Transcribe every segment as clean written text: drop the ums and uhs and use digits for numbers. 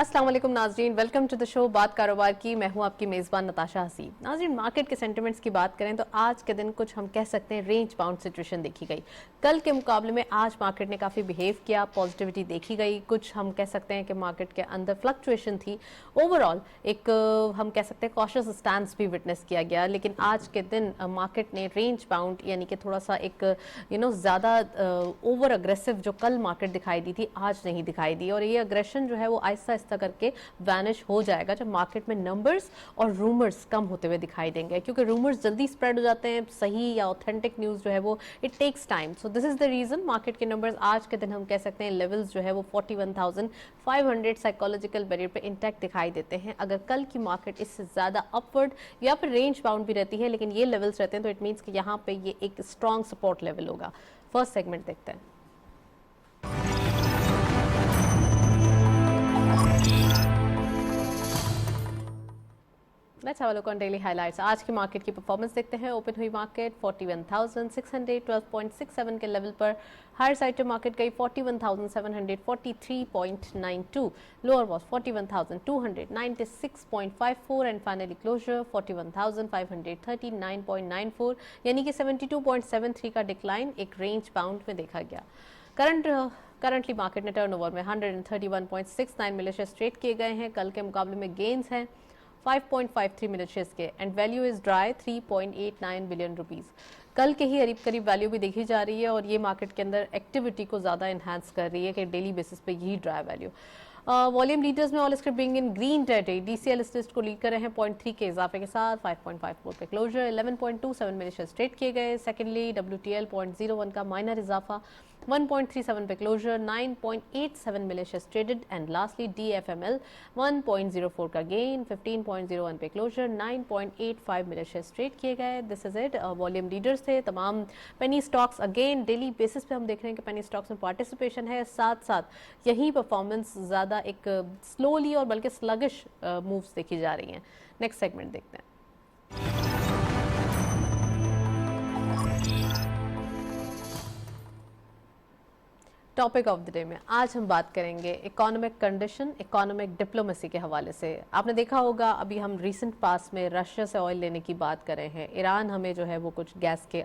अस्सलाम वालेकुम नाजरीन, वेलकम टू द शो बात कारोबार की। मैं हूं आपकी मेज़बान नताशा हसीब। नाजरीन, मार्केट के सेंटिमेंट्स की बात करें तो आज के दिन कुछ हम कह सकते हैं रेंज बाउंड सिचुएशन देखी गई। कल के मुकाबले में आज मार्केट ने काफ़ी बिहेव किया, पॉजिटिविटी देखी गई। कुछ हम कह सकते हैं कि मार्केट के अंदर फ्लक्चुएशन थी। ओवरऑल एक हम कह सकते हैं कॉशियस स्टैंस भी विटनेस किया गया, लेकिन आज के दिन मार्केट ने रेंज बाउंड यानी कि थोड़ा सा एक ज़्यादा ओवर अग्रेसिव जो कल मार्केट दिखाई दी थी आज नहीं दिखाई दी, और ये अग्रेशन जो है वो आहिस्ता करके वैनिश हो जाएगा जब मार्केट में नंबर्स और रूमर्स कम होते हुए दिखाई देंगे, क्योंकि रूमर्स जल्दी स्प्रेड हो जाते हैं। सही या ऑथेंटिक न्यूज़ जो है वो it takes time. So this is the reason market के नंबर्स आज के दिन हम कह सकते हैं लेवल्स जो है वो 41,500 साइकोलॉजिकल बैरियर पे इंटैक्ट दिखाई देते हैं। अगर कल की मार्केट इससे ज़्यादा अपवर्ड या फिर रेंज बाउंड भी रहती है, लेकिन ये लेवल्स रहते हैं, तो इट मीन्स कि यहाँ पे ये एक स्ट्रॉन्ग सपोर्ट लेवल होगा। फर्स्ट सेगमेंट देखते हैं। Let's have a look on daily highlights. आज की मार्केट की परफॉर्मेंस देखते हैं। ओपन हुई मार्केट 41,612.67 के लेवल पर। हायर साइड पे मार्केट गई 41,743.92, lower was 41,296.54 and finally closure 41,539.94, यानी कि 72.73 का डिक्लाइन एक रेंज बाउंड में देखा गया। करंटली मार्केट ने टर्नओवर में 131.69 मिलियन शेयर्स ट्रेड किए गए हैं। कल के मुकाबले में गेन्स हैं 5.53 मिलियन शेयर्स के and value is dry 3.89 billion rupees. कल के ही करीब करीब वैल्यू भी देखी जा रही है, और ये मार्केट के अंदर एक्टिविटी को ज़्यादा इन्हांस कर रही है कि डेली बेसिस पे यही ड्राई वैल्यू। वॉल्यूम लीडर्स में all script being in green territory. DCL इस लिस्ट को लीड कर रहे हैं 0.3 के इजाफे के साथ 5.54 पे क्लोजर। 11.27 मिलियन शेयर्स ट्रेड किए गए। सेकेंडली WTL 0.01 का माइनर इजाफा 1.37 पे closure. 9.87 million shares traded and lastly DFML 1.04 का गेन 15.01 पे क्लोजर। 9.85 मिलियन शेयर्स ट्रेड किए गए। This is it. Volume leaders थे तमाम penny stocks. Again daily basis पे हम देख रहे हैं कि पेनी स्टॉक्स में पार्टिसिपेशन है, साथ साथ यही परफॉर्मेंस ज़्यादा एक स्लोली और बल्कि स्लगिश मूव्स देखी जा रही हैं। नेक्स्ट सेगमेंट देखते हैं। टॉपिक ऑफ द डे में आज हम बात करेंगे इकोनॉमिक कंडीशन, इकोनॉमिक डिप्लोमेसी के हवाले से। आपने देखा होगा अभी हम रीसेंट पास में रशिया से ऑयल लेने की बात कर रहे हैं, ईरान हमें जो है वो कुछ गैस के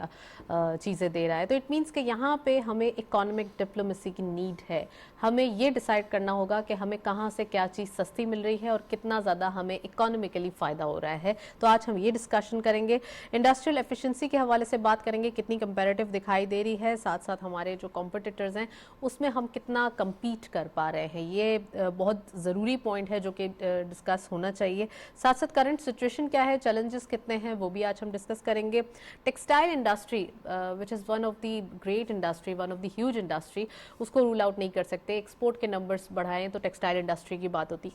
चीज़ें दे रहा है, तो इट मीन्स कि यहाँ पे हमें इकोनॉमिक डिप्लोमेसी की नीड है। हमें ये डिसाइड करना होगा कि हमें कहाँ से क्या चीज़ सस्ती मिल रही है और कितना ज़्यादा हमें इकोनॉमिकली फ़ायदा हो रहा है। तो आज हम ये डिस्कशन करेंगे। इंडस्ट्रियल एफिशिएंसी के हवाले से बात करेंगे, कितनी कंपैरेटिव दिखाई दे रही है, साथ साथ हमारे जो कॉम्पिटिटर्स हैं उसमें हम कितना कम्पीट कर पा रहे हैं। ये बहुत ज़रूरी पॉइंट है जो कि डिस्कस होना चाहिए। साथ साथ करंट सिचुएशन क्या है, चैलेंजेस कितने हैं, वो भी आज हम डिस्कस करेंगे। Textile industry which is one of the great industry, one of the huge industry, उसको रूल आउट नहीं कर सकते। एक्सपोर्ट के नंबर्स बढ़ाएं तो टेक्सटाइल इंडस्ट्री की बात होती।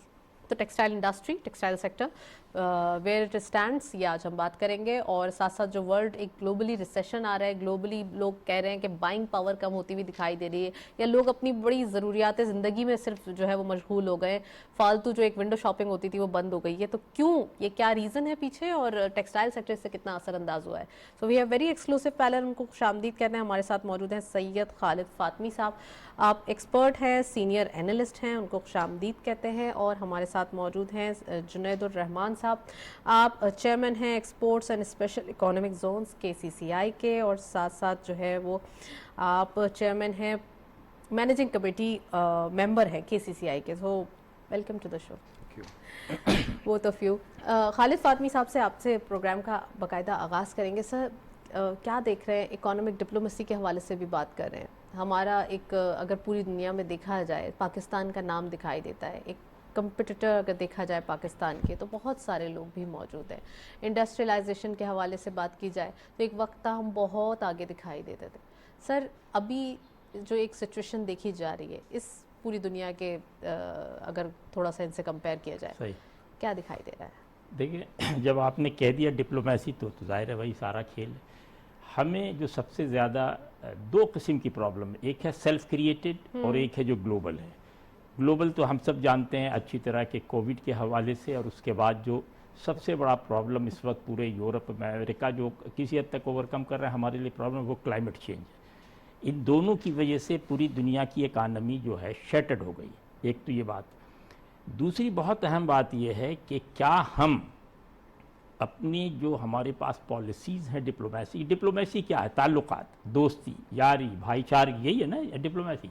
तो textile industry, textile sector where it stands, ये आज हम बात करेंगे। और साथ साथ जो वर्ल्ड एक ग्लोबली रिसेशन आ रहा है, ग्लोबली लोग कह रहे हैं कि बाइंग पावर कम होती हुई दिखाई दे रही है, या लोग अपनी बड़ी ज़रूरियात ज़िंदगी में सिर्फ जो है वो मशगूल हो गए, फालतू जो एक विंडो शॉपिंग होती थी वो बंद हो गई है। तो क्यों, ये क्या रीज़न है पीछे, और टेक्सटाइल सेक्टर से कितना असरअंदाज हुआ है। So we have very exclusive panel, उनको खुशामदीद कहते हैं। हमारे साथ मौजूद हैं सैयद खालिद फातमी साहब, आप एक्सपर्ट हैं, सीनियर एनालिस्ट हैं, उनको खुशामदीद कहते हैं। और हमारे साथ मौजूद हैं जुनैद उर रहमान साहब, आप चेयरमैन हैं exports and special economic zones KCCI के, और साथ साथ जो है वो आप चेयरमैन हैं, मैनेजिंग कमेटी मेंबर हैं KCCI के। So welcome to the show both of you. Khalid Fatmi साहब से आपसे प्रोग्राम का बाकायदा आगाज़ करेंगे। सर क्या देख रहे हैं, इकोनॉमिक डिप्लोमेसी के हवाले से भी बात कर रहे हैं। हमारा एक अगर पूरी दुनिया में देखा जाए, पाकिस्तान का नाम दिखाई देता है। एक कंपिटिटर अगर देखा जाए पाकिस्तान के, तो बहुत सारे लोग भी मौजूद हैं। इंडस्ट्रियलाइजेशन के हवाले से बात की जाए तो एक वक्त था हम बहुत आगे दिखाई देते थे। सर अभी जो एक सिचुएशन देखी जा रही है इस पूरी दुनिया के अगर थोड़ा सा इनसे कंपेयर किया जाए, सही क्या दिखाई दे रहा है? देखिए, जब आपने कह दिया डिप्लोमेसी तो जाहिर है वही सारा खेल है। हमें जो सबसे ज़्यादा दो किस्म की प्रॉब्लम है, एक है सेल्फ क्रिएटेड और एक है जो ग्लोबल है। ग्लोबल तो हम सब जानते हैं अच्छी तरह के कोविड के हवाले से, और उसके बाद जो सबसे बड़ा प्रॉब्लम इस वक्त पूरे यूरोप में, अमेरिका जो किसी हद तक ओवरकम कर रहा है हमारे लिए प्रॉब्लम, वो क्लाइमेट चेंज है। इन दोनों की वजह से पूरी दुनिया की इकानमी जो है शटर्ड हो गई। एक तो ये बात। दूसरी बहुत अहम बात यह है कि क्या हम अपनी जो हमारे पास पॉलिसीज़ हैं डिप्लोमेसी क्या है? ताल्लुकात, दोस्ती, यारी, भाईचारे, यही है ना डिप्लोमेसी।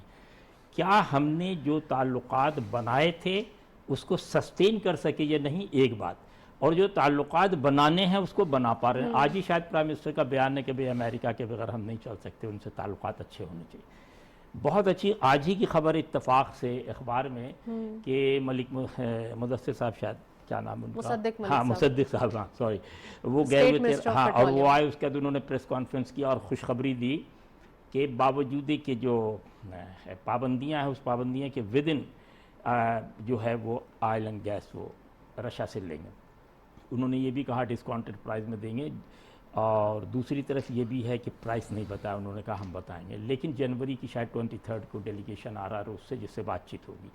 क्या हमने जो ताल्लुकात बनाए थे उसको सस्टेन कर सके या नहीं, एक बात, और जो ताल्लुकात बनाने हैं उसको बना पा रहे हैं। आज ही शायद प्राइम मिनिस्टर का बयान है कि भाई अमेरिका के बगैर हम नहीं चल सकते, उनसे ताल्लुकात अच्छे होने चाहिए। बहुत अच्छी आज ही की खबर इत्तफाक से अखबार में कि मलिक मुदस्सिर साहब, शायद क्या नाम उनका, हाँ मुसद्दिक साहब, हाँ सॉरी, वो गए हुए थे, हाँ, और वो आए, उसके बाद उन्होंने प्रेस कॉन्फ्रेंस किया और खुशखबरी दी कि बावजूद कि जो पाबंदियां हैं उस पाबंदियां के विद इन जो है वो ऑयल एंड गैस वो रशिया से लेंगे। उन्होंने ये भी कहा डिस्काउंटेड प्राइस में देंगे, और दूसरी तरफ ये भी है कि प्राइस नहीं बताया, उन्होंने कहा हम बताएंगे, लेकिन जनवरी की शायद 23 को डेलीगेशन आ रहा है उससे, जिससे बातचीत होगी।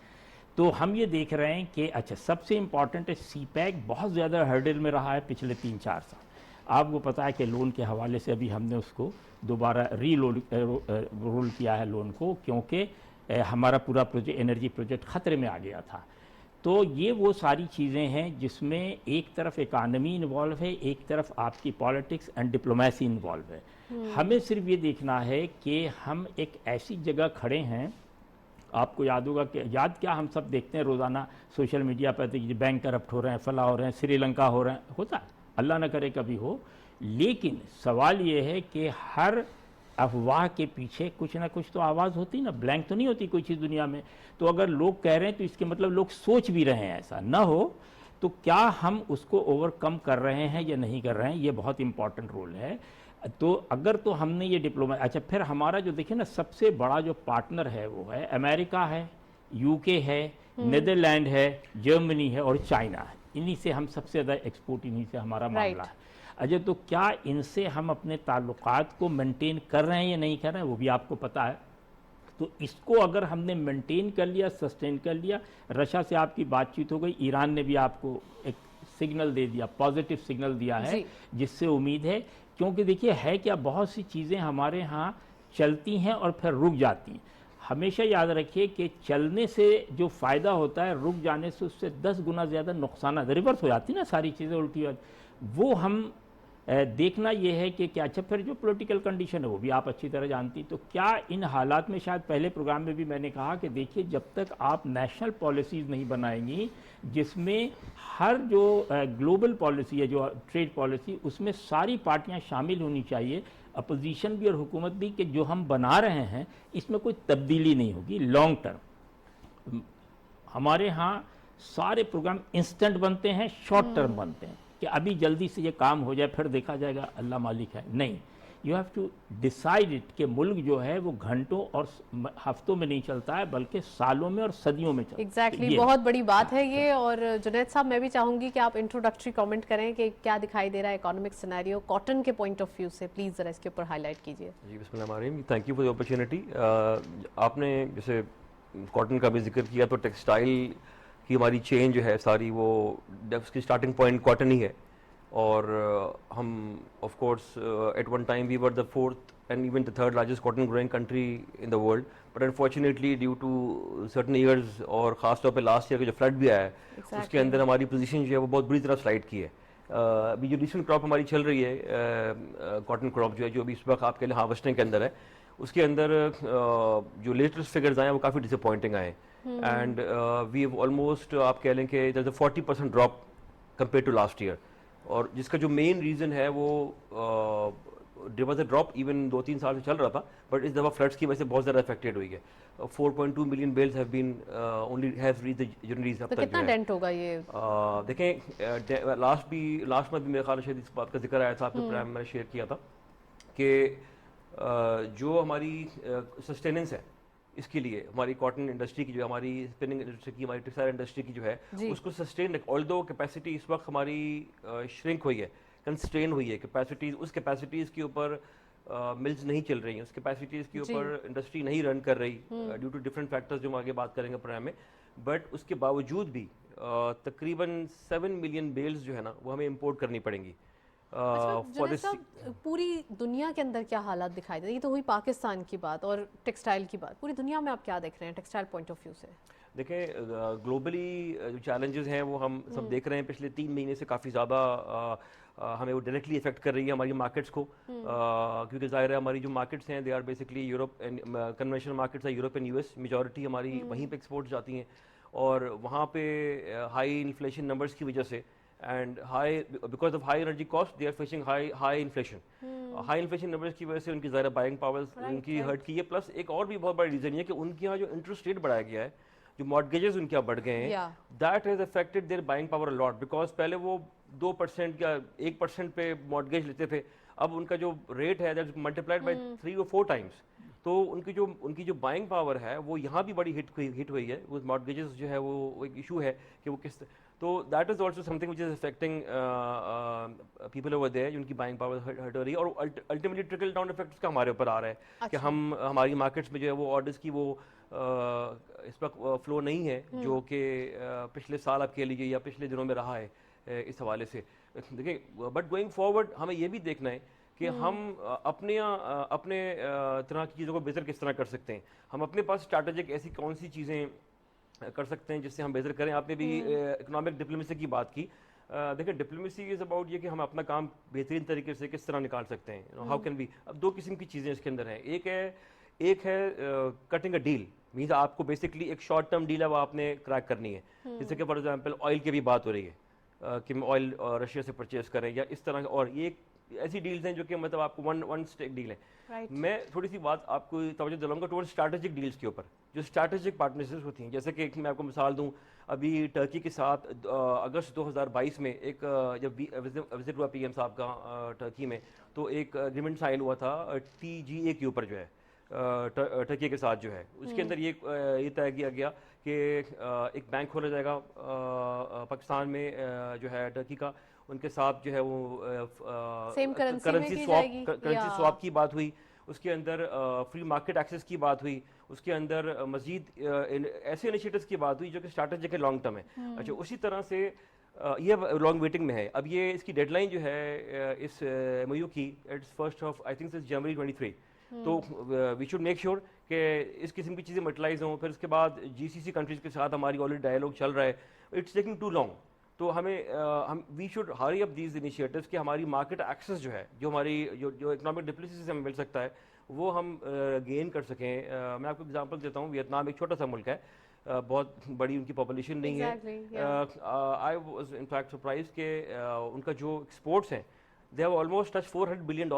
तो हम ये देख रहे हैं कि अच्छा, सबसे इम्पॉर्टेंट है सीपैक बहुत ज़्यादा हर्डल में रहा है पिछले 3-4 साल। आपको पता है कि लोन के हवाले से अभी हमने उसको दोबारा रोल किया है लोन को, क्योंकि हमारा पूरा प्रोजेक्ट, एनर्जी प्रोजेक्ट ख़तरे में आ गया था। तो ये वो सारी चीज़ें हैं जिसमें एक तरफ इकानमी इन्वॉल्व है, एक तरफ आपकी पॉलिटिक्स एंड डिप्लोमेसी इन्वॉल्व है। हमें सिर्फ ये देखना है कि हम एक ऐसी जगह खड़े हैं, आपको याद होगा कि क्या हम सब देखते हैं रोज़ाना सोशल मीडिया पर कि बैंक करप्ट हो रहे हैं, फला हो रहे हैं, श्रीलंका हो रहे हैं, होता है, अल्लाह ना करे कभी हो, लेकिन सवाल ये है कि हर अफवाह के पीछे कुछ ना कुछ तो आवाज़ होती ना, ब्लैंक तो नहीं होती कोई चीज़ दुनिया में। तो अगर लोग कह रहे हैं तो इसके मतलब लोग सोच भी रहे हैं, ऐसा ना हो तो क्या हम उसको ओवरकम कर रहे हैं या नहीं कर रहे हैं, ये बहुत इंपॉर्टेंट रोल है। तो अगर तो हमने ये अच्छा, फिर हमारा जो देखिए ना सबसे बड़ा जो पार्टनर है वो है अमेरिका है, यूके है, नीदरलैंड है, जर्मनी है और चाइना है। इन्हीं से हम सबसे ज़्यादा एक्सपोर्ट, इन्हीं से हमारा मामला है। अच्छा, तो क्या इनसे हम अपने ताल्लुकात को मेंटेन कर रहे हैं या नहीं कर रहे हैं, वो भी आपको पता है। तो इसको अगर हमने मेंटेन कर लिया, सस्टेन कर लिया, रशिया से आपकी बातचीत हो गई, ईरान ने भी आपको एक सिग्नल दे दिया, पॉजिटिव सिग्नल दिया है, जिससे उम्मीद है, क्योंकि देखिए है क्या, बहुत सी चीज़ें हमारे यहाँ चलती हैं और फिर रुक जाती हैं। हमेशा याद रखिए कि चलने से जो फ़ायदा होता है, रुक जाने से उससे 10 गुना ज़्यादा नुकसान, रिवर्स हो जाती ना सारी चीज़ें, उल्टी वो हम देखना ये है कि क्या, अच्छा फिर जो पॉलिटिकल कंडीशन है वो भी आप अच्छी तरह जानती। तो क्या इन हालात में, शायद पहले प्रोग्राम में भी मैंने कहा कि देखिए जब तक आप नेशनल पॉलिसीज़ नहीं बनाएंगी जिसमें हर जो ग्लोबल पॉलिसी है, जो ट्रेड पॉलिसी, उसमें सारी पार्टियां शामिल होनी चाहिए, अपोजिशन भी और हुकूमत भी, कि जो हम बना रहे हैं इसमें कोई तब्दीली नहीं होगी लॉन्ग टर्म। हमारे यहाँ सारे प्रोग्राम इंस्टेंट बनते हैं, शॉर्ट टर्म बनते हैं कि अभी जल्दी से ये काम हो जाए फिर देखा जाएगा, अल्लाह मालिक है, नहीं। You have to decide it कि मुल्क जो है वो घंटों और हफ्तों में नहीं चलता है बल्कि सालों में और सदियों में चलता है। एग्जैक्टली, बहुत बड़ी बात है ये। और जुनैद साहब, मैं भी चाहूंगी कि आप इंट्रोडक्टरी कमेंट करें कि क्या दिखाई दे रहा है इकोनॉमिक सिनेरियो कॉटन के पॉइंट ऑफ व्यू से, प्लीज़ ज़रा इसके ऊपर हाईलाइट कीजिए। जी बिस्मिल्लाह, thank you for the opportunity. आपने जैसे कॉटन का भी जिक्र किया, तो टेक्सटाइल की हमारी चेन जो है सारी, वो उसकी स्टार्टिंग पॉइंट कॉटन ही है। और हम of course at one time we were the 4th and even the 3rd largest cotton growing country in the world, but unfortunately due to certain years और ख़ास तौर पे लास्ट ईयर का जो flood भी आया है उसके अंदर हमारी पोजीशन जो है वो बहुत बुरी तरह स्लाइड की है। अभी जो रिसेंट क्रॉप हमारी चल रही है, कॉटन क्रॉप जो है, जो अभी इस वक्त आपके लिए हार्वेस्टिंग के अंदर है, उसके अंदर जो लेटेस्ट फिगर्स आए हैं वो काफ़ी डिसअपॉइंटिंग आए। एंड वी हैव ऑलमोस्ट, आप कह लें कि there is a 40% drop compare to last year, और जिसका जो मेन रीज़न है वो there was a drop even 2-3 साल से चल रहा था, बट इस दफ़ा फ्लड्स की वजह से बहुत ज़्यादा अफेक्टेड हुई है। 4.2 million bales have been only have reached the ginneries अब तक। कितना डेंट होगा ये? देखें, लास्ट मंथ भी मेरे ख्याल से इस बात का जिक्र आया था, आपके प्रोग्राम में शेयर किया था कि जो हमारी सस्टेनेंस है, इसके लिए हमारी कॉटन इंडस्ट्री की, जो हमारी स्पिनिंग इंडस्ट्री की, हमारी टेक्सटाइल इंडस्ट्री की जो है, उसको सस्टेन, ऑल्दो कैपेसिटी इस वक्त हमारी श्रिंक हुई है, कंस्ट्रेन हुई है कैपेसिटीज, उस कैपेसिटीज़ के ऊपर मिल्स नहीं चल रही हैं, उस कैपेसिटीज़ के ऊपर इंडस्ट्री नहीं रन कर रही ड्यू टू डिफरेंट फैक्टर्स जो हम आगे बात करेंगे प्रोग्राम में। बट उसके बावजूद भी तकरीबन 7 मिलियन बेल्स जो है ना वो हमें इंपोर्ट करनी पड़ेंगी। जुनैद साहब, पूरी दुनिया के अंदर क्या हालात दिखाई देते हैं? ये तो हुई पाकिस्तान की बात और टेक्सटाइल की बात, पूरी दुनिया में आप क्या देख रहे हैं टेक्सटाइल पॉइंट ऑफ व्यू से? देखें, ग्लोबली जो चैलेंजेस हैं वो हम सब देख रहे हैं। पिछले 3 महीने से काफ़ी ज़्यादा हमें वो डायरेक्टली इफेक्ट कर रही है हमारी मार्केट्स को, क्योंकि ज़ाहिर है हमारी जो मार्केट्स हैं they are basically Europe and conventional markets है यूरोप एंड यूएस, मेजॉरिटी हमारी वहीं पे एक्सपोर्ट जाती हैं, और वहाँ पे हाई इन्फ्लेशन नंबर्स की वजह से and high because of high energy cost they are facing high inflation. High inflation numbers की वजह से उनकी ज़्यादा बाइंग पावर्स उनकी हर्ट की है। प्लस एक और भी बहुत बड़ा रीज़न ये कि उनके यहाँ जो इंटरेस्ट रेट बढ़ाया गया है, जो मॉर्गेजेस उनके यहाँ बढ़ गए हैं, that has affected their buying power lot, because पहले वो 2% या 1% पे मॉर्गेज लेते थे, अब उनका जो रेट है that multiplied by 3 or 4 times. तो उनकी जो बाइंग पावर है वो यहाँ भी बड़ी हिट हुई है। वो मॉर्गेजेस जो है वो एक इशू है कि वो किस, तो that is also something which is affecting people over there, उनकी बाइंग पावर हर्ट हो रही है, और अल्टीमेटली ट्रिकल डाउन इफेक्ट उसका हमारे ऊपर आ रहा है कि हमारी मार्केट्स में जो है वो ऑर्डर्स की वो इस वक्त फ्लो नहीं है जो कि पिछले साल आप कह लीजिए या पिछले दिनों में रहा है इस हवाले से। देखिए, बट गोइंग फॉरवर्ड हमें ये भी देखना है कि हम अपने तरह की चीज़ों को बेहतर किस तरह कर सकते हैं। हम अपने पास स्ट्रैटेजिक ऐसी कौन सी चीज़ें कर सकते हैं जिससे हम बेहतर करें। आपने भी इकोनॉमिक डिप्लोमेसी की बात की। देखिए, डिप्लोमेसी इज़ अबाउट ये कि हम अपना काम बेहतरीन तरीके से किस तरह निकाल सकते हैं, हाउ कैन बी। अब 2 किस्म की चीज़ें इसके अंदर हैं। एक है कटिंग अ डील, मीन्स आपको बेसिकली एक शॉर्ट टर्म डील है वो आपने क्रैक करनी है, जैसे कि फॉर एग्जांपल ऑयल की भी बात हो रही है कि हम ऑयल रशिया से परचेज करें या इस तरह, और ये ऐसी डील्स हैं जो कि मतलब आपको वन स्टेक डील है। मैं थोड़ी सी बात आपको तवज्जो दिलाऊंगा टुवर्ड्स स्ट्रैटेजिक डील्स के ऊपर, जो स्ट्रैटेजिक पार्टनरशिप्स होती हैं। जैसे कि मैं आपको मिसाल दूं, अभी टर्की के साथ अगस्त 2022 में एक जब विजिट हुआ पीएम साहब का टर्की में, तो एक एग्रीमेंट साइन हुआ था TGA के ऊपर जो है टर्की के साथ जो है। उसके अंदर ये तय किया गया कि एक बैंक खोला जाएगा पाकिस्तान में जो है टर्की का, उनके साथ जो है वो करेंसी स्वैप की बात हुई, उसके अंदर फ्री मार्केट एक्सेस की बात हुई, उसके अंदर मजीद ऐसे इनिशिएटिव्स की बात हुई जो कि स्ट्रैटेजिक है, लॉन्ग टर्म है। अच्छा, उसी तरह से ये लॉन्ग वेटिंग में है। अब ये इसकी डेडलाइन जो है इस MOU की, it's 1st of I think January 23। तो वी शुड मेक श्योर कि इस किस्म की चीज़ें मटलाइज हों। फिर उसके बाद GCC कंट्रीज़ के साथ हमारी ऑलरेडी डायलॉग चल रहा है, इट्स टेकिंग टू लॉन्ग। तो हम we should hurry up these initiatives कि हमारी मार्केट एक्सेस जो है, जो हमारी जो इकोनॉमिक डिप्लोमेसी से हमें मिल सकता है, वो हम गेन कर सकें। मैं आपको एग्जांपल देता हूँ, वियतनाम एक छोटा सा मुल्क है, बहुत बड़ी उनकी पॉपुलेशन नहीं है। I was in fact surprise कि उनका जो एक्सपोर्ट्स हैं they have almost touch $400 billion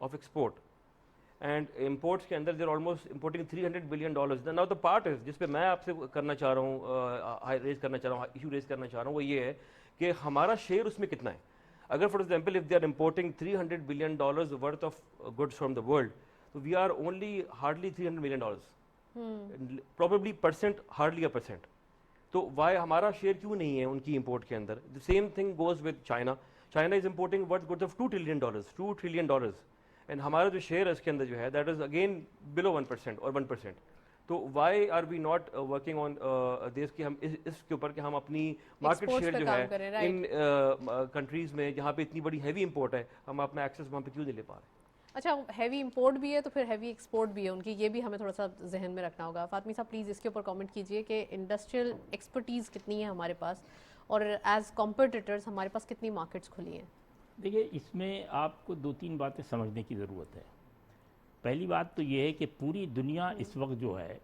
of export, and imports के अंदर there almost importing $300 billion। Now the part is जिस पे मैं आपसे करना चाह रहा हूँ, इशू रेज करना चाह रहा हूँ, वो ये है कि हमारा शेयर उसमें कितना है। अगर for example if they are importing $300 billion worth of goods from the world, तो we are only hardly $300 million, probably percent, hardly a percent. तो वाई हमारा शेयर क्यों नहीं है उनकी इम्पोर्ट के अंदर? The same thing goes with China. China is importing worth goods of $2 trillion, and हमारा जो शेयर है इसके अंदर जो है दैट इज अगेन बिलो 1% और 1%। तो why are we not working on देश की हम इसके ऊपर कि हम अपनी मार्केट शेयर जो है इन कंट्रीज में जहाँ पे इतनी बड़ी हैवी इंपोर्ट है, हम अपना एक्सेस वहाँ पे क्यों नहीं ले पा रहे? अच्छा, हैवी इंपोर्ट भी है तो फिर हैवी एक्सपोर्ट भी है उनकी, ये भी हमें थोड़ा सा जहन में रखना होगा। फातमी साहब प्लीज़ इसके ऊपर कमेंट कीजिए कि इंडस्ट्रियल एक्सपर्टीज़ कितनी है हमारे पास, और एज कॉम्पिटिटर्स हमारे पास कितनी मार्केट्स खुली हैं। देखिए, इसमें आपको 2-3 बातें समझने की ज़रूरत है। पहली बात तो ये है कि पूरी दुनिया इस वक्त जो है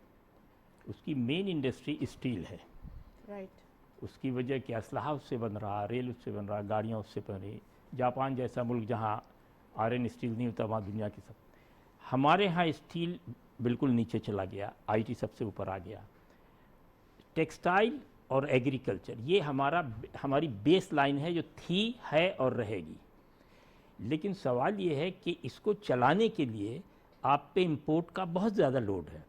उसकी मेन इंडस्ट्री स्टील है। राइट। उसकी वजह कि असलहा उससे बन रहा, रेल उससे बन रहा, गाड़ियाँ उससे बन रही। जापान जैसा मुल्क जहाँ आयरन स्टील नहीं होता, वहाँ दुनिया की सब। हमारे यहाँ स्टील बिल्कुल नीचे चला गया, IT सबसे ऊपर आ गया। टेक्सटाइल और एग्रीकल्चर ये हमारी बेस लाइन है जो थी, है और रहेगी। लेकिन सवाल ये है कि इसको चलाने के लिए आप पे इंपोर्ट का बहुत ज़्यादा लोड है।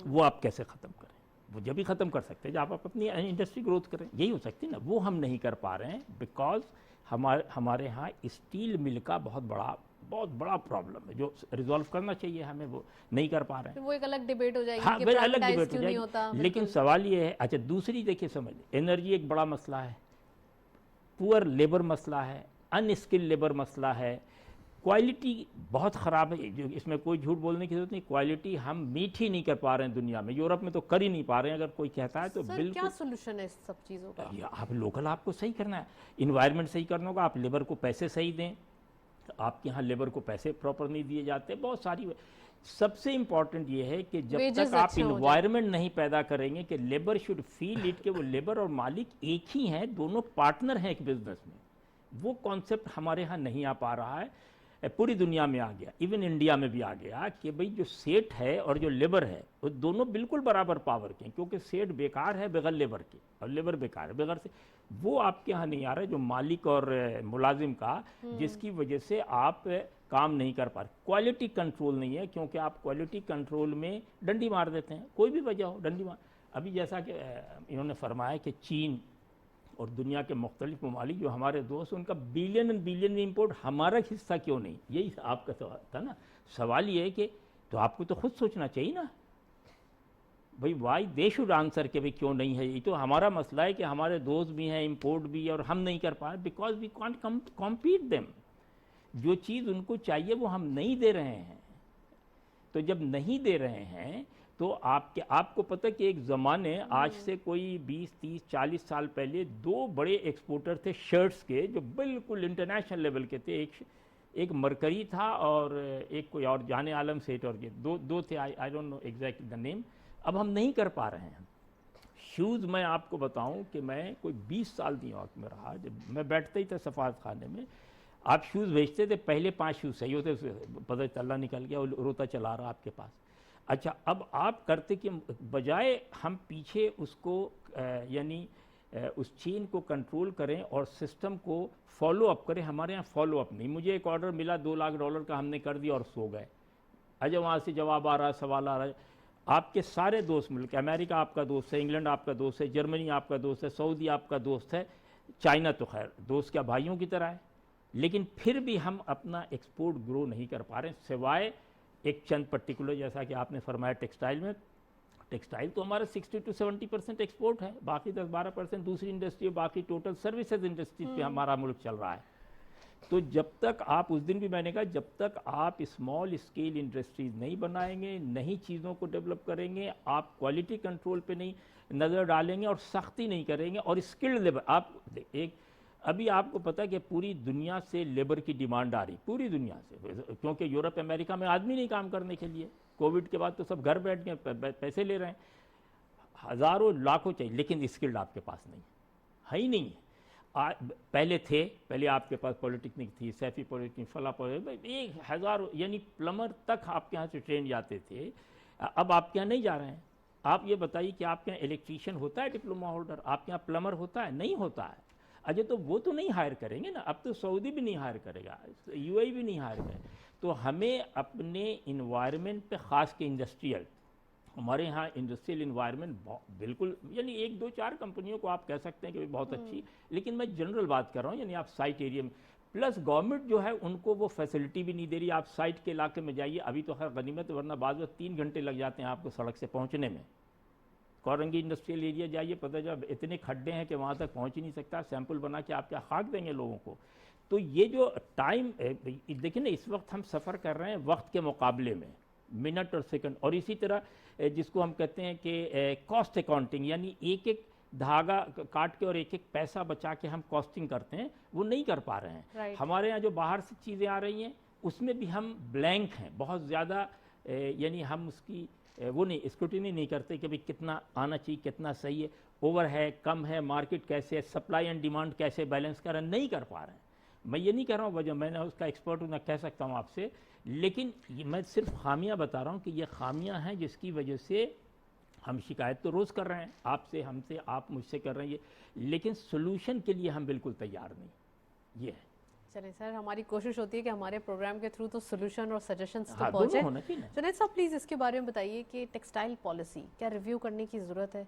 वो आप कैसे ख़त्म करें? वो जब भी ख़त्म कर सकते हैं जब आप अपनी इंडस्ट्री ग्रोथ करें, यही हो सकती है ना। वो हम नहीं कर पा रहे हैं बिकॉज हमारे यहाँ स्टील मिल का बहुत बड़ा प्रॉब्लम है जो रिजॉल्व करना चाहिए हमें, वो नहीं कर पा रहे हैं। वो एक अलग डिबेट हो जाएगी। हाँ, कि अलग डिबेट हो जाएगी। लेकिन सवाल ये है, अच्छा दूसरी देखिए समझ, एनर्जी एक बड़ा मसला है, पुअर लेबर मसला है, अनस्किल्ड लेबर मसला है, क्वालिटी बहुत ख़राब है, जो इसमें कोई झूठ बोलने की जरूरत नहीं, क्वालिटी हम मीट ही नहीं कर पा रहे हैं दुनिया में, यूरोप में तो कर ही नहीं पा रहे हैं, अगर कोई कहता है तो सर बिल्कुल। क्या सोल्यूशन है इस सब चीज़ों का? ये आप लोकल आपको सही करना है, इन्वायरमेंट सही करना होगा, आप लेबर को पैसे सही दें, आपके यहाँ लेबर को पैसे प्रॉपर नहीं दिए जाते, बहुत सारी। सबसे इम्पॉर्टेंट ये है कि जब Wages तक आप अच्छे हो जाएं। इन्वायरमेंट नहीं पैदा करेंगे कि लेबर शुड फील इट, कि वो लेबर और मालिक एक ही हैं, दोनों पार्टनर हैं एक बिजनेस में, वो कॉन्सेप्ट हमारे यहाँ नहीं आ पा रहा है। पूरी दुनिया में आ गया, इवन इंडिया में भी आ गया कि भाई जो सेठ है और जो लेबर है वो दोनों बिल्कुल बराबर पावर के हैं, क्योंकि सेठ बेकार है बगैर लेबर के और लेबर बेकार है बगैर से। वो आपके यहाँ नहीं आ रहा है, जो मालिक और मुलाजिम का, जिसकी वजह से आप काम नहीं कर पा रहे। क्वालिटी कंट्रोल नहीं है, क्योंकि आप क्वालिटी कंट्रोल में डंडी मार देते हैं, कोई भी वजह हो डंडी मार। अभी जैसा कि इन्होंने फरमाया कि चीन और दुनिया के मुख्तलिफ ममालिक जो हमारे दोस्त, उनका बिलियन एंड बिलियन में इम्पोर्ट, हमारा हिस्सा क्यों नहीं? यही आपका सवाल था ना। सवाल ये है कि तो आपको तो खुद सोचना चाहिए ना भाई, वाई दे शुड आंसर के भाई क्यों नहीं है। ये तो हमारा मसला है कि हमारे दोस्त भी हैं, इम्पोर्ट भी है, और हम नहीं कर पा रहे because we can't compete them. जो चीज़ उनको चाहिए वो हम नहीं दे रहे हैं। तो जब नहीं दे रहे हैं तो आपको पता कि एक ज़माने, आज से कोई 20, 30, 40 साल पहले दो बड़े एक्सपोर्टर थे शर्ट्स के, जो बिल्कुल इंटरनेशनल लेवल के थे। एक मरकरी था और एक कोई और, जाने आलम सेठ, और ये दो थे, I don't know exactly the name. अब हम नहीं कर पा रहे हैं। शूज़ मैं आपको बताऊं कि मैं कोई 20 साल न्यूयॉर्क में रहा, जब मैं बैठता ही था सफारत खाने में, आप शूज़ बेचते थे, पहले 5 शूज़ सही होते, पता चला निकल गया, और रोता चला रहा आपके पास। अच्छा, अब आप करते कि बजाय हम पीछे उसको यानी उस चेन को कंट्रोल करें और सिस्टम को फॉलो अप करें, हमारे यहाँ फॉलो अप नहीं। मुझे एक ऑर्डर मिला $2 लाख का, हमने कर दिया और सो गए। अच्छा, वहाँ से जवाब आ रहा, सवाल आ रहा है, आपके सारे दोस्त मिलकर, अमेरिका आपका दोस्त है, इंग्लैंड आपका दोस्त है, जर्मनी आपका दोस्त है, सऊदी आपका दोस्त है, चाइना तो खैर दोस्त क्या भाइयों की तरह है, लेकिन फिर भी हम अपना एक्सपोर्ट ग्रो नहीं कर पा रहे हैं, सिवाय एक चंद पर्टिकुलर, जैसा कि आपने फरमाया टेक्सटाइल में। टेक्सटाइल तो हमारा 60 to 70% एक्सपोर्ट है, बाकी 10-12% दूसरी इंडस्ट्री, बाकी टोटल सर्विसेज इंडस्ट्री पे हमारा मुल्क चल रहा है। तो जब तक आप, उस दिन भी मैंने कहा, जब तक आप स्मॉल स्केल इंडस्ट्रीज नहीं बनाएंगे, नई चीज़ों को डेवलप करेंगे, आप क्वालिटी कंट्रोल पे नहीं नज़र डालेंगे और सख्ती नहीं करेंगे, और स्किल्ड लेबर, आप एक अभी आपको पता है कि पूरी दुनिया से लेबर की डिमांड आ रही, पूरी दुनिया से, क्योंकि यूरोप अमेरिका में आदमी नहीं काम करने के लिए, कोविड के बाद तो सब घर बैठ गए, पैसे ले रहे हैं, हज़ारों लाखों चाहिए, लेकिन स्किल्ड आपके पास नहीं है ही नहीं है। पहले आपके पास पॉलिटेक्निक थी, सैफी पॉलिटेक्निक, फला पॉलिटेक्निक, 1000 यानी प्लम्बर तक आपके यहाँ से ट्रेन जाते थे, अब आपके यहाँ नहीं जा रहे हैं। आप ये बताइए कि आपके यहाँ इलेक्ट्रीशियन होता है डिप्लोमा होल्डर, आपके यहाँ प्लम्बर होता है? नहीं होता है। अजय, तो वो तो नहीं हायर करेंगे ना, अब तो सऊदी भी नहीं हायर करेगा, यूएई भी नहीं हायर करेगा। तो हमें अपने इन्वायरमेंट पे, ख़ास के इंडस्ट्रियल, हमारे यहाँ इंडस्ट्रियल इन्वायरमेंट बिल्कुल, यानी 1-2-4 कंपनियों को आप कह सकते हैं कि बहुत अच्छी, लेकिन मैं जनरल बात कर रहा हूँ, यानी आप साइट एरिया में, प्लस गवर्नमेंट जो है उनको वो फैसिलिटी भी नहीं दे रही। आप साइट के इलाके में जाइए, अभी तो खैर गनीमत, वरना बाद में 3 घंटे लग जाते हैं आपको सड़क से पहुँचने में। कोरंगी इंडस्ट्रियल एरिया जाइए, पता जब इतने खड्डे हैं कि वहाँ तक पहुँच ही नहीं सकता, सैंपल बना के आप क्या खाक देंगे लोगों को। तो ये जो टाइम, देखिए ना, इस वक्त हम सफ़र कर रहे हैं वक्त के मुकाबले में, मिनट और सेकंड, और इसी तरह जिसको हम कहते हैं कि कॉस्ट अकाउंटिंग, यानी एक एक धागा काट के और एक एक पैसा बचा के हम कॉस्टिंग करते हैं, वो नहीं कर पा रहे हैं। हमारे यहाँ जो बाहर से चीज़ें आ रही हैं उसमें भी हम ब्लैंक हैं बहुत ज़्यादा, यानी हम उसकी वो नहीं, स्क्रूटिनी नहीं करते कि भाई कितना आना चाहिए, कितना सही है, ओवर है, कम है, मार्केट कैसे है, सप्लाई एंड डिमांड कैसे बैलेंस कर रहे हैं, नहीं कर पा रहे हैं। मैं ये नहीं कह रहा हूँ वजह, मैंने उसका एक्सपर्ट हूँ, ना कह सकता हूँ आपसे, लेकिन मैं सिर्फ खामियां बता रहा हूँ कि ये खामियां हैं जिसकी वजह से हम शिकायत तो रोज़ कर रहे हैं, आपसे, हमसे, आप मुझसे कर रहे हैं ये, लेकिन सोल्यूशन के लिए हम बिल्कुल तैयार नहीं। ये है। चलिए सर, हमारी कोशिश होती है कि हमारे प्रोग्राम के थ्रू तो सोल्यूशन और सजेशंस तो हाँ, पहुंचे। चलिए साहब प्लीज़ इसके बारे में बताइए कि टेक्सटाइल पॉलिसी क्या रिव्यू करने की ज़रूरत है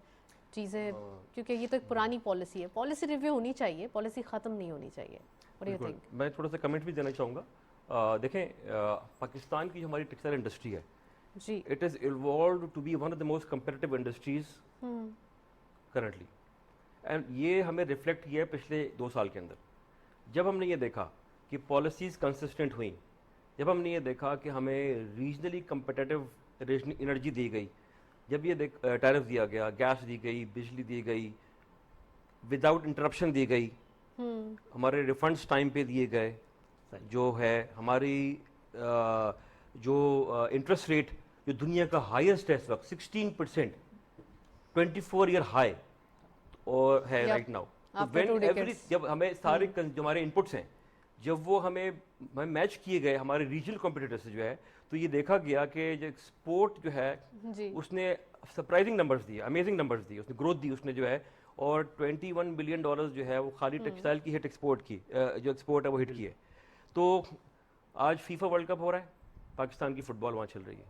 चीज़ें, क्योंकि ये तो एक पुरानी पॉलिसी है, पॉलिसी रिव्यू होनी चाहिए, पॉलिसी ख़त्म नहीं होनी चाहिए। What do you think? मैं थोड़ा सा कमेंट भी देना चाहूँगा। देखें, पाकिस्तान की जो हमारी टेक्सटाइल इंडस्ट्री है जी, it is evolve to be one of the most competitive industries currently, and ये हमें रिफ्लेक्ट किया है पिछले 2 साल के अंदर। جب ہم نے یہ دیکھا کہ پالیسیز کنسسٹنٹ ہوئیں, جب ہم نے یہ دیکھا کہ ہمیں ریجنلی کمپٹیٹو انرجی دی گئی, جب یہ ٹیرف دیا گیا, گیس دی گئی, بجلی دی گئی, وداؤٹ انٹرپشن دی گئی, ہمارے ریفنڈس ٹائم پہ دیے گئے, جو ہے ہماری جو انٹرسٹ ریٹ جو دنیا کا ہائیسٹ ہے اس وقت 16%, 24 ایئر ہائی اور ہے رائٹ ناؤ. جب ہمیں سارے جو ہمارے انپٹس ہیں جب وہ ہمیں میچ کیے گئے ہمارے ریجنل کمپٹیٹر سے جو ہے, تو یہ دیکھا گیا کہ جو ایکسپورٹ جو ہے اس نے سرپرائزنگ نمبرز دیے, امیزنگ نمبرز دیے, اس نے گروتھ دی اس نے جو ہے, اور $21 بلین جو ہے وہ خالی ٹیکسٹائل کی ہٹ ایکسپورٹ کی, جو ایکسپورٹ ہے وہ ہٹ کی ہے. تو آج فیفا ورلڈ کپ ہو رہا ہے, پاکستان کی فٹ بال وہاں چل رہی ہے,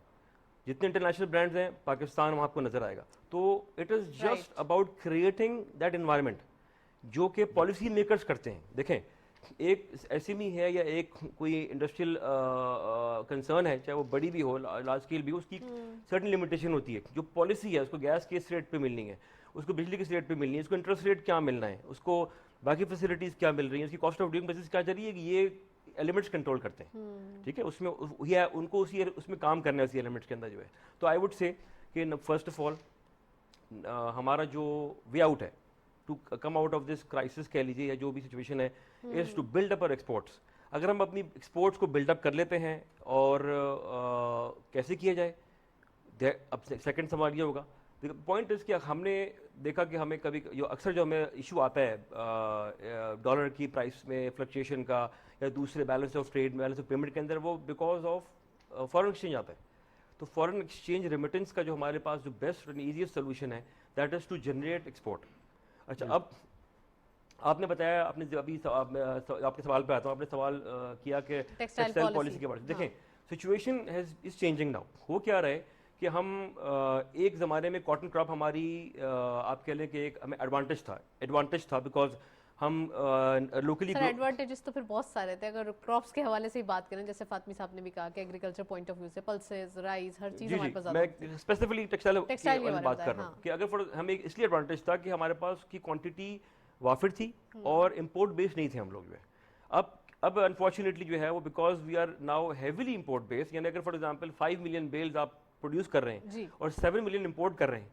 جتنے انٹرنیشنل برانڈز ہیں پاکستان وہاں آپ کو نظر آئے گا. تو it is just about creating that environment جو کہ پالیسی میکرز کرتے ہیں. دیکھیں ایک ایس ایم ای ہے یا ایک کوئی انڈسٹریل کنسرن ہے, چاہے وہ بڑی بھی ہو لارج اسکیل بھی ہو, اس کی سرٹن لمیٹیشن ہوتی ہے. جو پالیسی ہے اس کو گیس کس ریٹ پہ ملنی ہے, اس کو بجلی کس ریٹ پہ ملنی ہے, اس کو انٹرسٹ ریٹ کیا ملنا ہے, اس کو باقی فیسلٹیز کیا مل رہی ہیں, اس کی کاسٹ آف ڈوئنگ بزنس کیا چل رہی ہے, یہ ایلیمنٹس کنٹرول کرتے ہیں. ٹھیک ہے, اس میں ان کو اس میں کام کرنا ہے اسی ایلیمنٹس کے اندر جو ہے. تو آئی وڈ سے کہ فرسٹ آف آل ہمارا جو وے آؤٹ ہے to come out of this crisis کہہ لیجیے یا جو بھی سچویشن ہے, از ٹو بلڈ اپ اور ایکسپورٹس. اگر ہم اپنی ایکسپورٹس کو بلڈ اپ کر لیتے ہیں, اور کیسے کیا جائے, اب سیکنڈ سوال یہ ہوگا. پوائنٹ اس کہ ہم نے دیکھا کہ ہمیں کبھی اکثر جو ہمیں ایشو آتا ہے ڈالر کی پرائس میں فلکچویشن کا یا دوسرے balance of trade, balance of payment کے اندر, وہ بیکاز آف فارن ایکسچینج آتا ہے. تو فارن ایکسچینج ریمیٹنس کا جو ہمارے پاس جو بیسٹ اینڈ ایزیسٹ سولوشن ہے, that is to generate export. اچھا, اب آپ نے بتایا, آپ نے ابھی آپ کے سوال پہ آتا ہوں, آپ نے سوال کیا کہ ٹیکسٹائل پالیسی کے بارے میں. دیکھیں سچویشن از چینجنگ ناؤ. ہو کیا رہے کہ ہم ایک زمانے میں کاٹن کراپ ہماری آپ کہہ لیں کہ ایک ہمیں ایڈوانٹیج تھا بیکاز ہم لوکلی. سر ایڈوانٹیجز تو پھر بہت سارے تھے. اگر کراپس کے حوالے سے ہی بات کریں, جیسے فاطمی صاحب نے بھی کہا کہ ایگریکلچر پوائنٹ آف ویو سے پلسز, رائس, ہر چیز ہمارے پاس زیادہ. میں اسپیسیفکلی ٹیکسٹائل کی بات کر رہا ہوں کہ اگر ہمیں اس لیے ایڈوانٹیج تھا کہ ہمارے پاس کی کوانٹٹی وافر تھی اور امپورٹ بیس نہیں تھے ہم لوگ جو ہے. اب انفارچونیٹلی جو ہے وہ because we are now heavily import base, یعنی اگر فار ایگزامپل 5 ملین بیلز آپ پروڈیوس کر رہے ہیں اور 7 ملین امپورٹ کر رہے ہیں,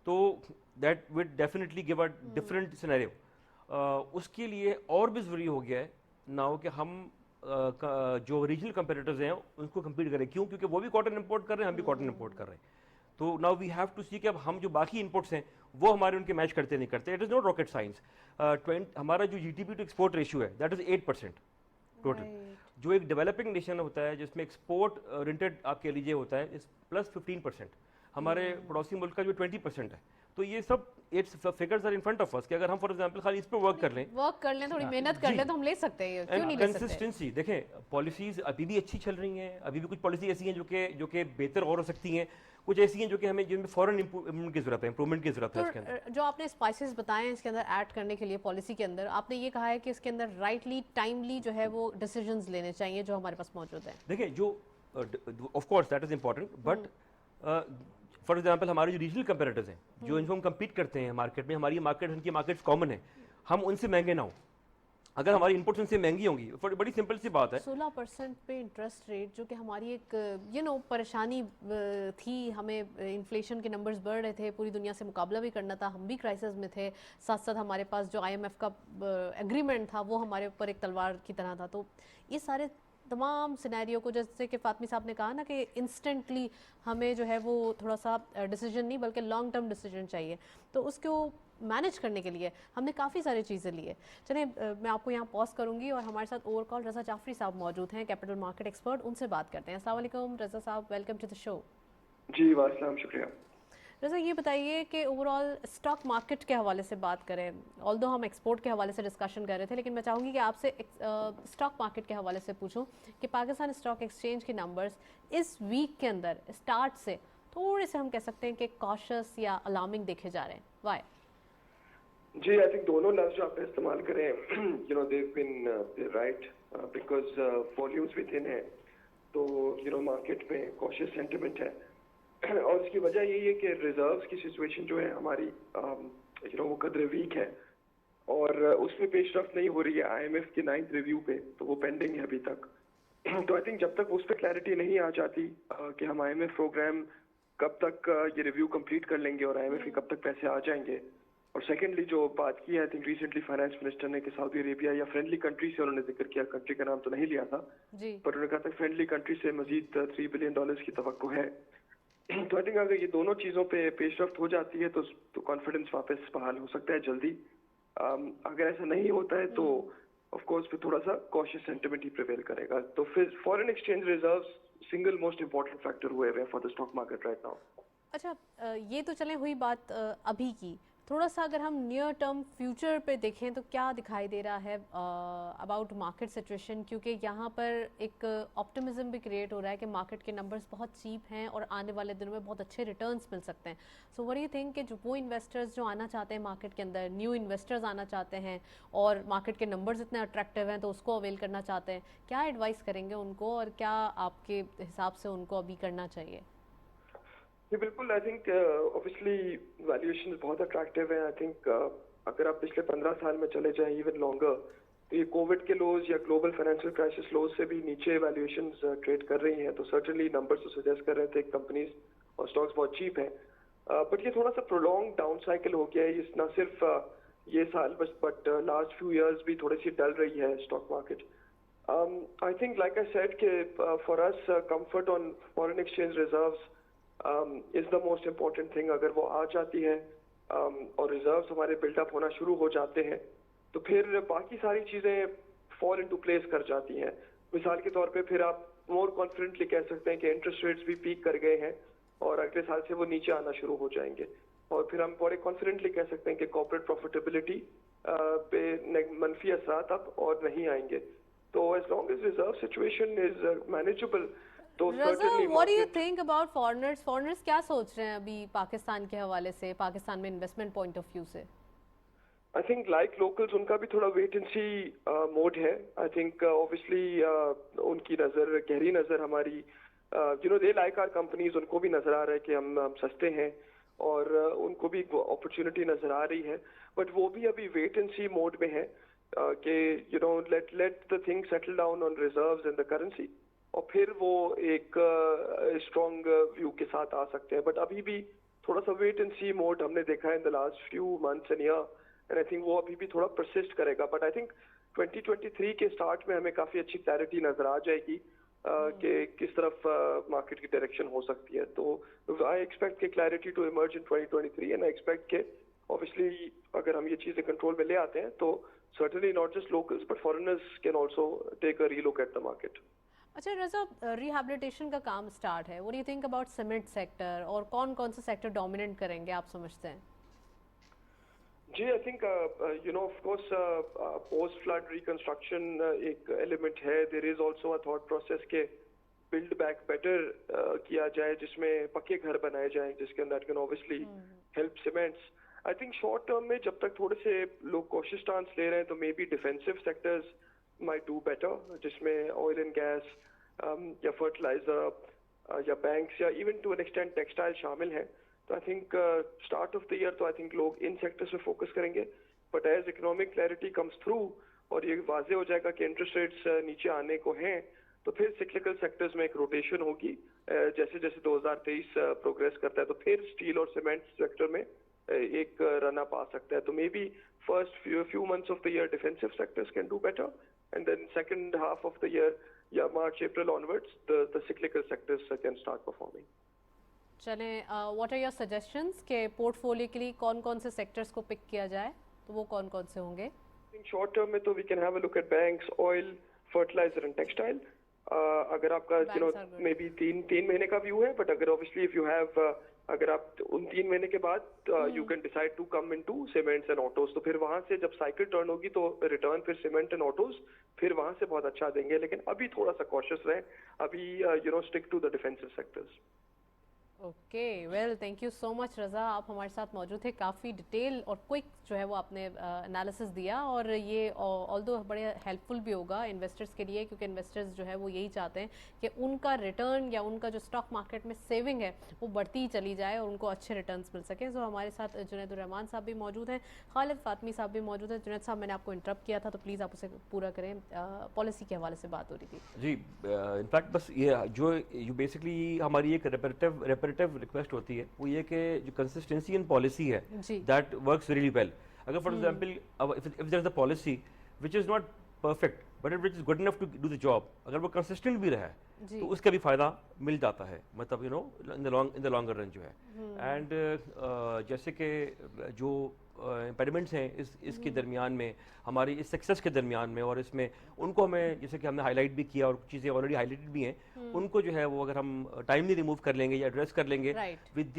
تو that would definitely give a different scenario. اس کے لیے اور بھی ضروری ہو گیا ہے ناؤ کہ ہم جو ریجنل کمپیٹیٹرز ہیں ان کو کمپیٹ کریں. کیوں؟ کیونکہ وہ بھی کاٹن امپورٹ کر رہے ہیں, ہم بھی کاٹن امپورٹ کر رہے ہیں. تو ناؤ وی ہیو ٹو سی کہ اب ہم جو باقی انپٹس ہیں وہ ہمارے ان کے میچ کرتے نہیں کرتے. It is not rocket science. ہمارا جو G D P to export ratio ہے دیٹ از 8% ٹوٹل. جو ایک ڈیولپنگ نیشن ہوتا ہے جس میں ایکسپورٹ اورینٹیڈ آپ کہہ لیجیے ہوتا ہے پلس 15%. ہمارے پڑوسی ملک کا جو 20% ہے. تو یہ سب figures are in front of اس کہ اگر ہم فار ایگزامپل خالی اس پہ ورک کر لیں تھوڑی محنت کر لیں تو ہم لے سکتے ہیں. کیوں نہیں لے سکتے؟ کنسسٹنسی دیکھیں, پالیسیز ابھی بھی اچھی چل رہی ہیں, ابھی بھی کچھ پالیسی ایسی ہیں جو کہ بہتر اور ہو سکتی ہیں, کچھ ایسی ہیں جو کہ ہمیں جن میں فوراً امپروومنٹ کی ضرورت ہے, امپروومنٹ کی ضرورت ہے. اس کے اندر جو آپ نے اسپائسز بتائے ہیں اس کے اندر ایڈ کرنے کے لیے پالیسی کے اندر, آپ نے یہ کہا ہے کہ اس کے اندر رائٹلی ٹائملی جو ہے وہ ڈیسیجنز لینے چاہیے جو ہمارے پاس موجود ہیں. دیکھیں جو of course that is important, but for example ہمارے جو ریجنل کمپیٹیٹرز ہیں جو ان کو ہم کمپیٹ کرتے ہیں مارکیٹ میں, ہماری مارکیٹ ان کی مارکیٹس کامن ہیں, ہم ان سے مہنگے نہ ہوں. اگر ہماری انپٹس ان سے مہنگی ہوں گی, بڑی سمپل سی بات ہے, 16% پہ انٹرسٹ ریٹ جو کہ ہماری ایک پریشانی تھی. ہمیں انفلیشن کے نمبرز بڑھ رہے تھے, پوری دنیا سے مقابلہ بھی کرنا تھا, ہم بھی کرائسس میں تھے, ساتھ ساتھ ہمارے پاس جو IMF کا ایگریمنٹ تھا وہ ہمارے اوپر ایک تلوار کی طرح تھا. تو یہ سارے تمام سینیریو کو, جیسے کہ فاطمی صاحب نے کہا نا کہ انسٹنٹلی ہمیں جو ہے وہ تھوڑا سا ڈیسیجن نہیں بلکہ لانگ ٹرم ڈیسیجن چاہیے, تو اس کو مینیج کرنے کے لیے ہم نے کافی ساری چیزیں لی ہے. چلیں میں آپ کو یہاں پاز کروں گی اور ہمارے ساتھ اوور کال رضا جعفری صاحب موجود ہیں, کیپٹل مارکیٹ ایکسپرٹ, ان سے بات کرتے ہیں. السلام علیکم رضا صاحب, ویلکم ٹو دا شو. جی والسلام, شکریہ. رضا یہ بتائیے کہ اوور آل اسٹاک مارکیٹ کے حوالے سے بات کریں, آلدو ہم ایکسپورٹ کے حوالے سے ڈسکشن کر رہے تھے, لیکن میں چاہوں گی کہ آپ سے اسٹاک مارکیٹ کے حوالے سے پوچھوں کہ پاکستان اسٹاک ایکسچینج کے نمبرز اس ویک کے اندر اسٹارٹ سے تھوڑے سے ہم کہہ سکتے ہیں کہ کاشس یا الارمنگ دیکھے جا رہے ہیں. وائی؟ جی آئی تھنک دونوں لفظ جو آپ نے استعمال کریں دیو بن رائٹ بیکاز والیومس بھی تھن ہیں, تو مارکیٹ میں کوشش سینٹیمنٹ ہے, اور اس کی وجہ یہی ہے کہ ریزروز کی سچویشن جو ہے ہماری وہ قدر ویک ہے. اور اس میں پیش رفت نہیں ہو رہی ہے IMF کی 9th ریویو پہ, تو وہ پینڈنگ ہے ابھی تک. تو آئی تھنک جب تک اس پہ کلیئرٹی نہیں آ جاتی کہ ہم IMF پروگرام کب تک یہ ریویو کمپلیٹ کر لیں گے اور IMF کے کب تک پیسے آ جائیں گے. اور سیکنڈلی جو بات کی ہے I think recently finance minister نے کہ سعودی عربیہ یا فرینڈلی کنٹری سے انہوں نے ذکر کیا, کنٹری کا نام تو نہیں لیا تھا, جی پر انہوں نے کہا تھا فرینڈلی کنٹری سے مزید $3 بلین کی توقع ہے. تو آئی تھنک اگر یہ دونوں چیزوں پہ پیش رفت ہو جاتی ہے تو کانفیڈنس واپس بحال ہو سکتا ہے جلدی. اگر ایسا نہیں ہوتا ہے تو آف کورس پھر تھوڑا سا کوشش سینٹیمنٹ ہی پریویل کرے گا. تو پھر foreign exchange reserves single most important factor ہوئے ہوئے for the stock market right now. اچھا یہ تو چلیں ہوئی بات ابھی کی. تھوڑا سا اگر ہم نیئر ٹرم فیوچر پہ دیکھیں تو کیا دکھائی دے رہا ہے اباؤٹ مارکیٹ سچویشن, کیونکہ یہاں پر ایک آپٹمزم بھی کریٹ ہو رہا ہے کہ مارکیٹ کے نمبرز بہت چیپ ہیں اور آنے والے دنوں میں بہت اچھے ریٹرنز مل سکتے ہیں. So what do you think کہ جو وہ انویسٹرز جو آنا چاہتے ہیں مارکیٹ کے اندر, نیو انویسٹرز آنا چاہتے ہیں اور مارکیٹ کے نمبرز اتنے اٹریکٹیو ہیں تو اس کو اویل کرنا چاہتے ہیں, کیا ایڈوائز کریں گے ان کو اور کیا آپ کے حساب سے ان کو ابھی کرنا چاہیے؟ جی بالکل, آئی تھنک اوبیسلی ویلیویشن بہت اٹریکٹیو ہیں. آئی تھنک اگر آپ پچھلے 15 سال میں چلے جائیں ایون لانگر, تو یہ کووڈ کے لوز یا گلوبل فائنینشیل کرائسس لوز سے بھی نیچے ویلیویشنز ٹریڈ کر رہی ہیں. تو سرٹنلی نمبرز تو سجیسٹ کر رہے تھے کمپنیز اور اسٹاکس بہت چیپ ہیں. بٹ یہ تھوڑا سا پرولونگ ڈاؤن سائیکل ہو گیا ہے. یہ نہ صرف یہ سال بٹ لاسٹ فیو ایئرز بھی تھوڑی سی ڈل رہی ہے stock market. I think like I said کہ فار اس comfort on foreign exchange reserves is the most important thing. اگر وہ آ جاتی ہے اور ریزروز ہمارے بلڈ اپ ہونا شروع ہو جاتے ہیں تو پھر باقی ساری چیزیں فال انٹو پلیس کر جاتی ہیں. مثال کے طور پہ پھر آپ مور کانفیڈنٹلی کہہ سکتے ہیں کہ انٹرسٹ ریٹس بھی پیک کر گئے ہیں اور اگلے سال سے وہ نیچے آنا شروع ہو جائیں گے. اور پھر ہم بڑے کانفیڈنٹلی کہہ سکتے ہیں کہ کارپوریٹ پروفیٹیبلٹی پہ منفی اثرات اب اور نہیں آئیں گے. تو as long as reserve situation is manageable تو رضا, what do you think about foreigners? foreigners کیا سوچ رہے ہیں ابھی پاکستان کے حوالے سے, پاکستان میں انویسٹمنٹ پوائنٹ آف ویو سے؟ آئی تھنک لائک لوکلز ان کا بھی تھوڑا ویٹ اینڈ سی موڈ ہے. آئی تھنک اوبیسلی ان کی نظر گہری نظر ہماری دے لائک آر کمپنیز, ان کو بھی نظر آ رہا ہے کہ ہم سستے ہیں اور ان کو بھی اپرچونٹی نظر آ رہی ہے. بٹ وہ بھی ابھی ویٹ اینڈ سی موڈ میں ہے کہ let the thing settle down on reserves and the currency, اور پھر وہ ایک اسٹرانگ ویو کے ساتھ آ سکتے ہیں. بٹ ابھی بھی تھوڑا سا ویٹ اینڈ سی موڈ ہم نے دیکھا ہے in the last few months and year, and I think وہ ابھی بھی تھوڑا پرسسٹ کرے گا. بٹ آئی تھنک 2023 کے اسٹارٹ میں ہمیں کافی اچھی کلیئرٹی نظر آ جائے گی کہ کس طرف مارکیٹ کی ڈائریکشن ہو سکتی ہے. تو آئی ایکسپیکٹ کہ clarity to emerge in 2023 and I expect کہ اوبیسلی اگر ہم یہ چیزیں کنٹرول میں لے آتے ہیں تو certainly not just locals but foreigners can also take a relook at the market. اچھا رضا, ریہیبلیٹیشن کا کام اسٹارٹ ہے, what do you think about cement sector, اور کون کون سے سیکٹر ڈومیننٹ کریں گے آپ سمجھتے ہیں؟ جی I think of course post flood reconstruction ایک ایلیمنٹ ہے. There is also a thought process کے بلڈ بیک بیٹر کیا جائے جس میں پکے گھر بنائے جائیں جس کے اندر can obviously help sentiments. I think short term میں جب تک تھوڑے سے لوگ کوشش اسٹانس لے رہے ہیں تو maybe defensive sectors might do better, جس میں آئل اینڈ گیس یا فرٹیلائزر یا بینکس یا even to an extent textile شامل ہیں. تو I think start of the year تو آئی تھنک لوگ ان سیکٹرز پہ فوکس کریں گے. But as economic clarity comes through اور یہ واضح ہو جائے گا کہ انٹرسٹ ریٹس نیچے آنے کو ہیں تو پھر سکلکل سیکٹرز میں ایک روٹیشن ہوگی. جیسے جیسے 2023 پروگریس کرتا ہے تو پھر اسٹیل اور سیمنٹ سیکٹر میں ایک رن اپ آ سکتا ہے. تو maybe first few months of the year defensive sectors can do better, and then second half of the year, March, April onwards, the cyclical sectors can start performing. چلیں, what are your suggestions کہ port folio کے لیے کون کون سے sectors کو پک کیا جائے, تو وہ کون کون سے ہوں گے؟ شارٹ ٹرم میں تو we can have a look at banks, oil, fertilizer and textile. اگر آپ کا مے بی تین مہینے کا ویو ہے, بٹ اگر obviously if you have اگر آپ ان 3 مہینے کے بعد you can decide to come in to cements and autos, تو پھر وہاں سے جب سائیکل ٹرن ہوگی تو ریٹرن پھر سیمنٹ اینڈ آٹوز پھر وہاں سے بہت اچھا دیں گے. لیکن ابھی تھوڑا سا کوشش رہیں, ابھی stick to the defensive sectors. Okay, well, thank you so much Raza, आप हमारे साथ मौजूद थे। काफ़ी डिटेल और क्विक जो है वो आपने एनालिसिस दिया, और ये ऑल्दो बड़े हेल्पफुल भी होगा इन्वेस्टर्स के लिए, क्योंकि इन्वेस्टर्स जो है वो यही चाहते हैं कि उनका रिटर्न या उनका जो स्टॉक मार्केट में सेविंग है वो बढ़ती ही चली जाए और उनको अच्छे रिटर्न्स मिल सके। सो हमारे साथ जुनैद रहमान साहब भी मौजूद हैं, खालिद फातमी साहब भी मौजूद हैं। जुनैद साहब, मैंने आपको इंटरप्ट किया था तो प्लीज़ आप उसे पूरा करें, पॉलिसी के हवाले से बात हो रही थी। जी, इनफैक्ट बस ये जो बेसिकली हमारी एक रेपरेटिव रिक्वेस्ट होती है वो ये कि जो कंसिस्टेंसी इन पॉलिसी है जी। That works really well. अगर for example if there is a policy which is not perfect but it is good enough to do the job, अगर वो कंसिस्टेंट भी रहा है जी। तो उसका भी फायदा मिल जाता है, मतलब इन द लॉन्गर रन जो है। एंड जैसे कि जो इम्पेडिमेंट्स हैं इसके दरमियान में, हमारी इस सक्सेस के दरमियान में, और इसमें उनको हमें, जैसे कि हमने हाईलाइट भी किया और कुछ चीज़ें ऑलरेडी हाईलाइटेड भी हैं, उनको जो है वो अगर हम टाइमली रिमूव कर लेंगे या एड्रेस कर लेंगे Right. With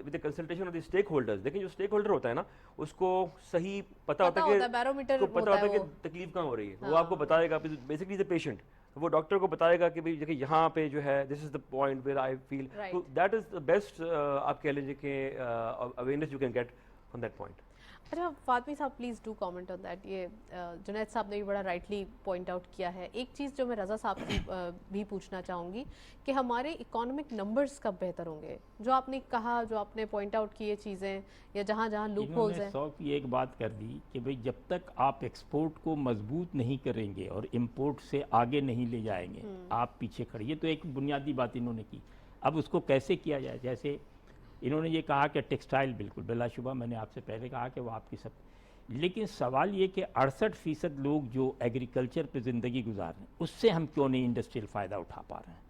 the consultation of the stakeholders. देखिए, जो स्टेक होल्डर होता है ना, उसको सही पता होता होता है, है बैरोमीटर कि होता है कि वो। तकलीफ कहाँ हो रही है। वो आपको बताएगा, बेसिकली द पेशेंट, वो डॉक्टर को बताएगा कि भाई देखिए यहाँ पे जो है this is the point where I feel, Right. तो दैट इज द बेस्ट आप कह लीजिए कि awareness you can get from that point. अच्छा, फातमी साहब, please do comment on that. ये जुनैद साहब ने भी बड़ा राइटली पॉइंट आउट किया है। एक चीज़ जो मैं रज़ा साहब की भी पूछना चाहूँगी कि हमारे इकोनॉमिक नंबर्स कब बेहतर होंगे? जो आपने कहा, जो आपने पॉइंट आउट किए चीज़ें, या जहाँ जहाँ लूप होल्स हैं। 100 की एक बात कर दी कि भाई जब तक आप एक्सपोर्ट को मजबूत नहीं करेंगे और इंपोर्ट से आगे नहीं ले जाएंगे, आप पीछे खड़े। ये तो एक बुनियादी बात इन्होंने की। अब उसको कैसे किया जाए? जैसे इन्होंने ये कहा कि टेक्सटाइल, बिल्कुल बिलाशुबा, मैंने आपसे पहले कहा कि वो आपकी सब, लेकिन सवाल ये कि 68% लोग जो एग्रीकल्चर पे ज़िंदगी गुजार रहे हैं, उससे हम क्यों नहीं इंडस्ट्रियल फ़ायदा उठा पा रहे हैं?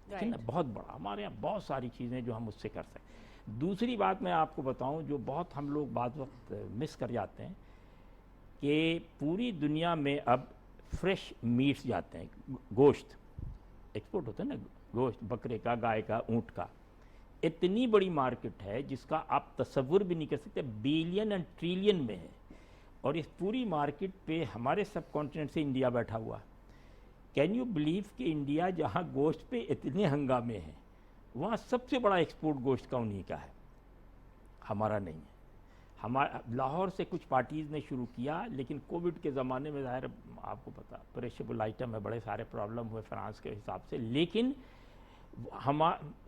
लेकिन ना, बहुत बड़ा हमारे यहाँ बहुत सारी चीज़ें जो हम उससे कर सकते। दूसरी बात मैं आपको बताऊं, जो बहुत हम लोग बाद वक्त मिस कर जाते हैं, कि पूरी दुनिया में अब फ्रेश मीट्स जाते हैं, गोश्त एक्सपोर्ट होता है ना, गोश्त बकरे का, गाय का, ऊँट का। इतनी बड़ी मार्केट है जिसका आप तसव्वुर भी नहीं कर सकते, बिलियन एंड ट्रिलियन में है। और इस पूरी मार्केट पे हमारे सब कॉन्टिनेंट से इंडिया बैठा हुआ। कैन यू बिलीव कि इंडिया जहाँ गोश्त पे इतने हंगामे हैं, वहाँ सबसे बड़ा एक्सपोर्ट गोश्त का उन्हीं का है, हमारा नहीं है। हमारा लाहौर से कुछ पार्टीज़ ने शुरू किया, लेकिन कोविड के ज़माने में ज़ाहिर आपको पता पेरिशेबल आइटम है, बड़े सारे प्रॉब्लम हुए फ्रांस के हिसाब से। लेकिन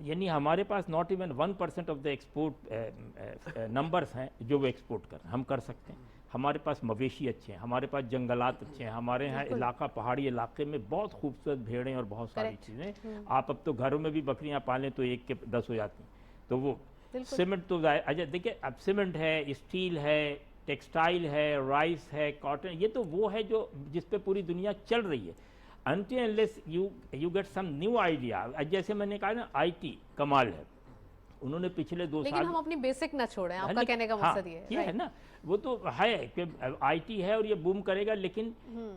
यानी हमारे पास not even 1% of the export numbers हैं जो वो एक्सपोर्ट कर, हम कर सकते हैं। हमारे पास मवेशी अच्छे हैं, हमारे पास जंगलात अच्छे हैं, हमारे यहाँ इलाका, पहाड़ी इलाके में बहुत खूबसूरत भेड़ें और बहुत सारी चीज़ें। आप अब तो घरों में भी बकरियाँ पालें तो 1 के 10 हो जाती हैं। तो वो सीमेंट तो अच्छा देखिए, अब सीमेंट है, स्टील है, टेक्सटाइल है, राइस है, कॉटन, ये तो वो है जो जिस पे पूरी दुनिया चल रही है। Until unless you get some new idea, जैसे मैंने कहा ना, IT कमाल है, उन्होंने पिछले 2 साल, लेकिन हम अपनी बेसिक ना छोड़ें, आपका कहने का मकसद ये है ना। वो तो है कि IT है और ये बूम करेगा, लेकिन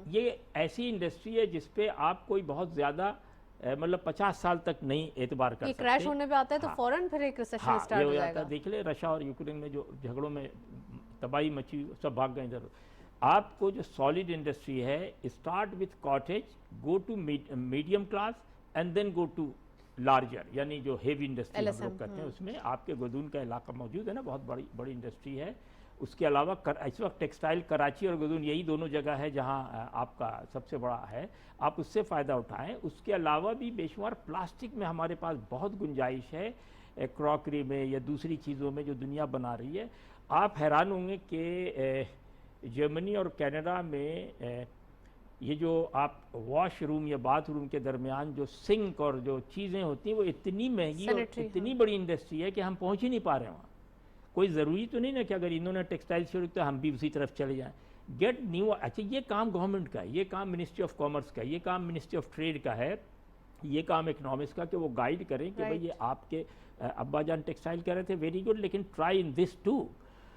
ये ऐसी इंडस्ट्री है जिसपे आप कोई बहुत ज़्यादा मतलब 50 साल तक नहीं एतबार कर सकते। क्रैश होने पे आता है तो फौरन फिर एक रिसेशन स्टार्ट हो जाएगा। देख ले, रशिया और यूक्रेन में जो झगड़ों में तबाही मची, सब भाग गए इधर। आपको जो सॉलिड इंडस्ट्री है, start with cottage, go to medium class and then go to larger, यानी जो हेवी इंडस्ट्री हम लोग कहते हैं, उसमें आपके गदून का इलाका मौजूद है ना, बहुत बड़ी इंडस्ट्री है। उसके अलावा इस वक्त टेक्सटाइल कराची और गदून, यही दोनों जगह है जहां आपका सबसे बड़ा है, आप उससे फ़ायदा उठाएं। उसके अलावा भी बेशुमार प्लास्टिक में हमारे पास बहुत गुंजाइश है, क्रॉकरी में या दूसरी चीज़ों में जो दुनिया बना रही है। आप हैरान होंगे कि जर्मनी और कनाडा में ये जो आप वॉशरूम या बाथरूम के दरमियान जो सिंक और जो चीज़ें होती हैं, वो इतनी महंगी और इतनी बड़ी इंडस्ट्री है कि हम पहुंच ही नहीं पा रहे हैं वहाँ। कोई ज़रूरी तो नहीं ना कि अगर इन्होंने टेक्सटाइल शुरू तो हम भी उसी तरफ चले जाएं। गेट न्यू, अच्छा ये काम गवर्नमेंट का है, ये काम मिनिस्ट्री ऑफ कॉमर्स का है, ये काम मिनिस्ट्री ऑफ ट्रेड का है, ये काम इकनॉमिक्स का, कि वो गाइड करें कि भाई ये आपके अब्बा जान टेक्सटाइल कर रहे थे, वेरी गुड, लेकिन ट्राई इन दिस टू।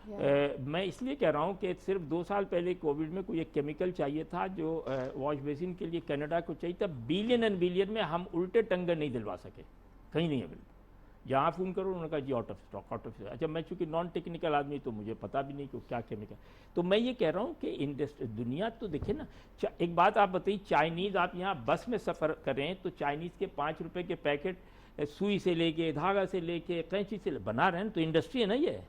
मैं इसलिए कह रहा हूँ कि सिर्फ 2 साल पहले कोविड में कोई एक केमिकल चाहिए था जो वॉश बेसिन के लिए कनाडा को चाहिए था, बिलियन एंड बिलियन में हम उल्टे टंगर नहीं दिलवा सके, कहीं नहीं अवेलेबल। जहाँ फ़ोन करो उन्होंने कहा जी out of stock, out of. अच्छा, मैं चूँकि नॉन टेक्निकल आदमी तो मुझे पता भी नहीं कि क्या केमिकल। तो मैं ये कह रहा हूँ कि इंडस्ट्री दुनिया तो देखिए ना, एक बात आप बताइए, चाइनीज़ आप यहाँ बस में सफ़र करें तो चाइनीज़ के 5 रुपये के पैकेट सुई से लेके, धागा से लेके, कैंची से बना रहे हैं, तो इंडस्ट्री है ना ये।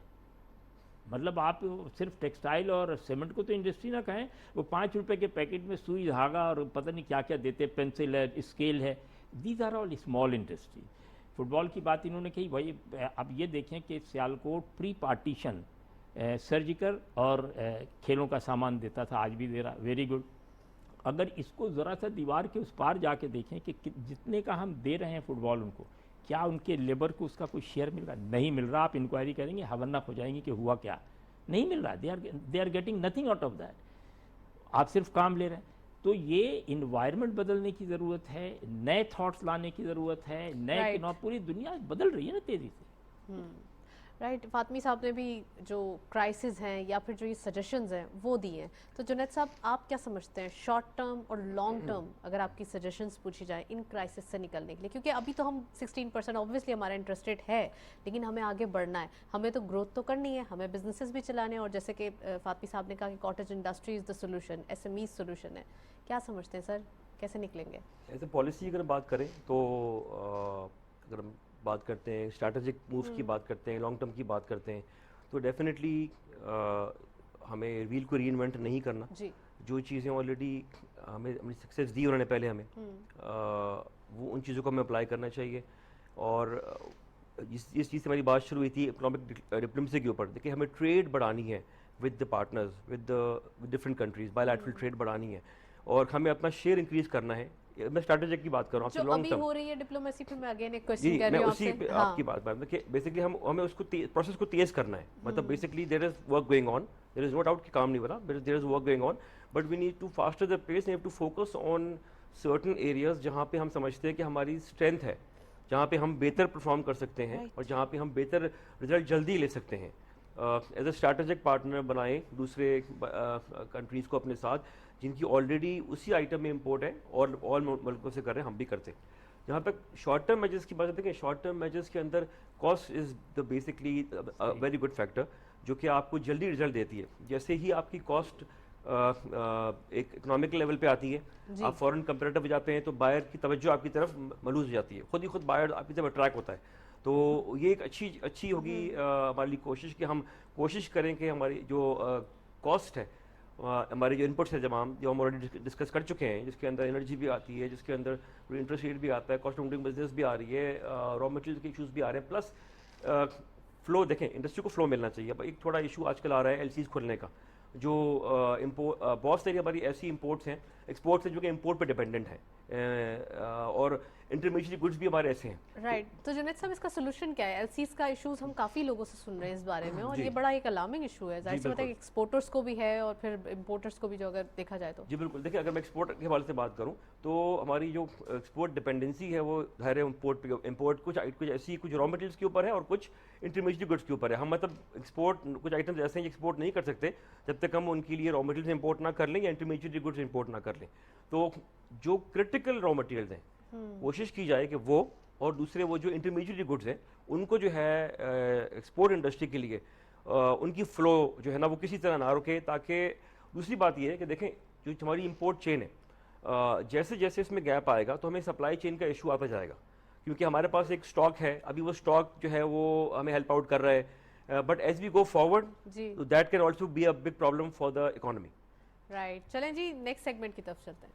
मतलब आप सिर्फ टेक्सटाइल और सीमेंट को तो इंडस्ट्री ना कहें, वो 5 रुपए के पैकेट में सुई, धागा और पता नहीं क्या क्या देते, पेंसिल है, स्केल है, these are all small industry. Football की बात इन्होंने कही, भाई अब ये देखें कि सियालकोट प्री पार्टीशन सर्जिकल और खेलों का सामान देता था, आज भी दे रहा, वेरी गुड। अगर इसको ज़रा सा दीवार के उस पार जाके देखें कि जितने का हम दे रहे हैं फुटबॉल उनको, क्या उनके लेबर को उसका कोई शेयर मिल रहा? नहीं मिल रहा। आप इंक्वायरी करेंगे, हवन्नक हो जाएंगे कि हुआ क्या, नहीं मिल रहा। They are getting nothing out of that. आप सिर्फ काम ले रहे हैं। तो ये इन्वायरमेंट बदलने की ज़रूरत है, नए थॉट्स लाने की ज़रूरत है, नए पूरी दुनिया बदल रही है ना तेज़ी से। राइट फातमी साहब ने भी जो क्राइसिस हैं या फिर जो ये सजेशंस हैं वो दिए हैं, तो जुनैद साहब आप क्या समझते हैं शॉर्ट टर्म और लॉन्ग टर्म, अगर आपकी सजेशंस पूछी जाए इन क्राइसिस से निकलने के लिए? क्योंकि अभी तो हम 16% ऑब्वियसली हमारा इंटरेस्ट रेट है, लेकिन हमें आगे बढ़ना है, हमें तो ग्रोथ तो करनी है, हमें बिजनेसेस भी चलाने हैं, और जैसे कि फातमी साहब ने कहा कि cottage industry is the solution, SME solution है। क्या समझते हैं सर, कैसे निकलेंगे? एज ए पॉलिसी अगर बात करें तो अगर हम बात करते हैं स्ट्रैटेजिक मूव्स की बात करते हैं, लॉन्ग टर्म की बात करते हैं, तो डेफिनेटली हमें व्हील को रीइन्वेंट नहीं करना जी। जो चीज़ें ऑलरेडी हमें अपनी सक्सेस दी उन्होंने पहले हमें, वो उन चीज़ों को हमें अप्लाई करना चाहिए। और इस चीज़ से हमारी बात शुरू हुई थी इकोनॉमिक डिप्लोमेसी के ऊपर। देखिए हमें ट्रेड बढ़ानी है with the partners, with different countries, bilateral trade बढ़ानी है और हमें अपना शेयर इंक्रीज करना है। मैं स्ट्रैटेजिक की बात कर रहा हूँ, जो लॉन्ग अभी टर्म हो रही है डिप्लोमेसी पे, मैं अगेन एक जी, क्वेश्चन कर मैं रही हूँ उसी आपसे। आपकी बात कि बेसिकली हमें उसको प्रोसेस को तेज करना है। मतलब basically there is work going on, there is no doubt कि काम नहीं हो रहा, there is work going on, but we need to faster the pace, we have to focus on certain areas जहाँ पे हम समझते हैं कि हमारी स्ट्रेंथ है, जहाँ पे हम बेहतर परफॉर्म कर सकते हैं और जहाँ पे हम बेहतर रिजल्ट जल्दी ले सकते हैं। एज अ स्ट्रैटेजिक पार्टनर बनाएं दूसरे कंट्रीज़ को अपने साथ जिनकी ऑलरेडी उसी आइटम में इंपोर्ट है और ऑल मुल्कों से कर रहे हैं, हम भी करते हैं। जहाँ तक शॉर्ट टर्म मेजर्स की बात करते हैं, शॉर्ट टर्म मेजर्स के अंदर cost is the basically very good factor जो कि आपको जल्दी रिजल्ट देती है। जैसे ही आपकी कॉस्ट एक इकोनॉमिक लेवल पे आती है, आप फॉरेन कंपेरेटिव जाते हैं तो बायर की तवज्जो आपकी तरफ मलूज हो जाती है, खुद ही खुद बायर आपकी तरफ अट्रैक्ट होता है। तो ये एक अच्छी होगी हमारे लिए कोशिश कि हम कोशिश करें कि हमारी जो कॉस्ट है, हमारे जो इनपुट्स है जो हम ऑलरेडी डिस्कस कर चुके हैं, जिसके अंदर एनर्जी भी आती है, जिसके अंदर इंटरेस्ट रेट भी आता है, कॉस्ट ऑफ डूइंग बिजनेस भी आ रही है, रॉ मटेरियल के इशूज़ भी आ रहे हैं, प्लस फ्लो देखें, इंडस्ट्री को फ्लो मिलना चाहिए। एक थोड़ा इशू आजकल आ रहा है LCs खोलने का, जो बहुत सारी हमारी ऐसी इंपोर्ट्स हैं, एक्सपोर्ट्स हैं जो कि इंपोर्ट पे डिपेंडेंट हैं और इंटरमीडिएट गुड्स भी हमारे ऐसे हैं। राइट तो जुनैद साहब इसका सोल्यूशन क्या है? LCs का इशूज़ हम काफ़ी लोगों से सुन रहे हैं इस बारे में, और ये बड़ा एक अलार्मिंग इशू है। जाहिर सी बात है कि एक्सपोर्टर्स को भी है और फिर इंपोर्टर्स को भी, जो अगर देखा जाए तो। जी बिल्कुल। देखिए अगर मैं एक्सपोर्ट के हवाले से बात करूं तो हमारी जो एक्सपोर्ट डिपेंडेंसी है वो ज़ाहिर है इंपोर्ट कुछ रॉ मटेरियल्स के ऊपर है और कुछ इंटरमीडिएट गुड्स के ऊपर है। हम मतलब एक्सपोर्ट कुछ आइटम्स ऐसे हैं एक्सपोर्ट नहीं कर सकते जब तक हम उनके लिए रॉ मटेरियल्स इंपोर्ट ना कर लें या इंटरमीडिएट गुड्स इंपोर्ट ना कर लें। तो जो क्रिटिकल रॉ मटेरियल्स हैं कोशिश की जाए कि वो, और दूसरे वो जो इंटरमीडिएट गुड्स हैं उनको जो है एक्सपोर्ट इंडस्ट्री के लिए उनकी फ़्लो जो है ना वो किसी तरह ना रुके। ताकि दूसरी बात ये है कि देखें जो हमारी इंपोर्ट चेन है, जैसे जैसे इसमें गैप आएगा तो हमें सप्लाई चेन का इशू आता जाएगा, क्योंकि हमारे पास एक स्टॉक है, अभी वो स्टॉक जो है वो हमें हेल्प आउट कर रहा है, but as we go forward that can also be a big problem for the economy. Right चलें जी नेक्स्ट सेगमेंट की तरफ चलते हैं।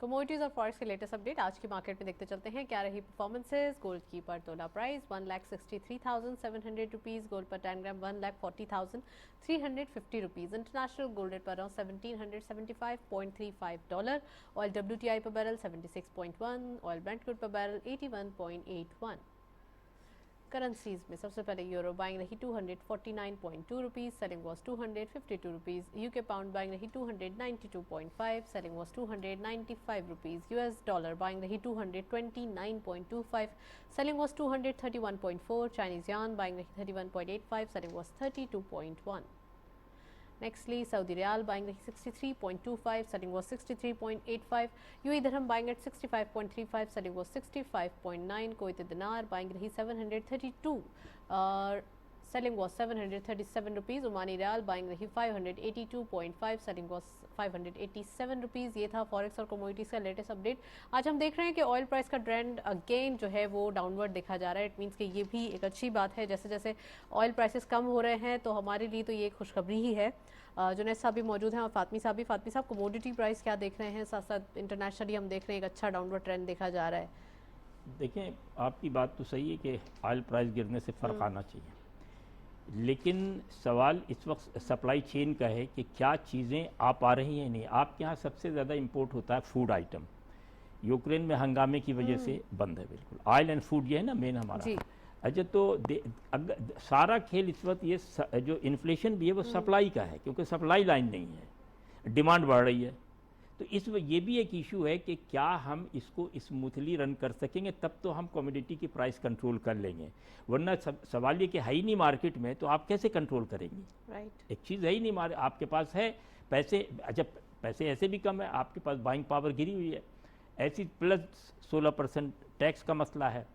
कमोडिटीज और फॉरेक्स के लेटेस्ट अपडेट आज की मार्केट में देखते चलते हैं क्या रही परफॉर्मेंसेज। गोल्ड की पर तोला प्राइस 1,63,700 रुपीज़, गोल्ड पर 10 gram 1,40,350 rupees, international gold rate पर अराउंड $1,775.35, ऑयल WTI पर बैरल 76.1, ऑयल ब्रेंट क्रूड पर बैरल 81.81। करेंसीज में सबसे पहले यूरो बाइंग रही 249.2 rupees, selling was 252 rupees, UK pound buying रही 292.5, selling was 295 rupees, US dollar buying रही 229.25, selling was 231.4, Chinese yuan buying रही 31.85, selling was 32.1। Nextly Saudi riyal buying रही 63.25, selling was 63.85, UAE dirham buying eight 65.35, selling was 65.9, Kuwaiti दिनार buying रही 732, selling was 737 rupees. Omani Riyal buying रही 582.5, selling was 587 rupees. ये था forex और commodities का latest update. आज हम देख रहे हैं कि ऑयल प्राइस का ट्रेंड अगेन जो है वो डाउनवर्ड देखा जा रहा है. इट मीन्स कि ये भी एक अच्छी बात है. जैसे जैसे ऑयल प्राइसेस कम हो रहे हैं तो हमारे लिए तो ये एक खुशखबरी ही है. जुनैद साहब भी मौजूद हैं और फातमी साहब कमोडिटी प्राइस क्या देख रहे हैं? साथ साथ इंटरनेशनली हम देख रहे हैं एक अच्छा डाउनवर्ड ट्रेंड देखा जा रहा है. देखें, आपकी बात तो सही है कि ऑयल प्राइस गिरने से फ़र्क आना चाहिए, लेकिन सवाल इस वक्त सप्लाई चेन का है कि क्या चीज़ें आ पा रही हैं नहीं. आपके यहाँ सबसे ज़्यादा इंपोर्ट होता है फूड आइटम. यूक्रेन में हंगामे की वजह से बंद है बिल्कुल. ऑयल एंड फूड ये है ना मेन हमारा. अच्छा, तो सारा खेल इस वक्त ये जो इन्फ्लेशन भी है वो सप्लाई का है, क्योंकि सप्लाई लाइन नहीं है, डिमांड बढ़ रही है. तो ये भी एक इशू है कि क्या हम इसको स्मूथली रन कर सकेंगे, तब तो हम कमोडिटी की प्राइस कंट्रोल कर लेंगे. वरना सवाल ये कि है ही नहीं मार्केट में, तो आप कैसे कंट्रोल करेंगी? राइट. एक चीज़ है ही नहीं, आपके पास है पैसे. अच्छा, पैसे ऐसे भी कम है, आपके पास बाइंग पावर गिरी हुई है, ऐसी प्लस 16% टैक्स का मसला है.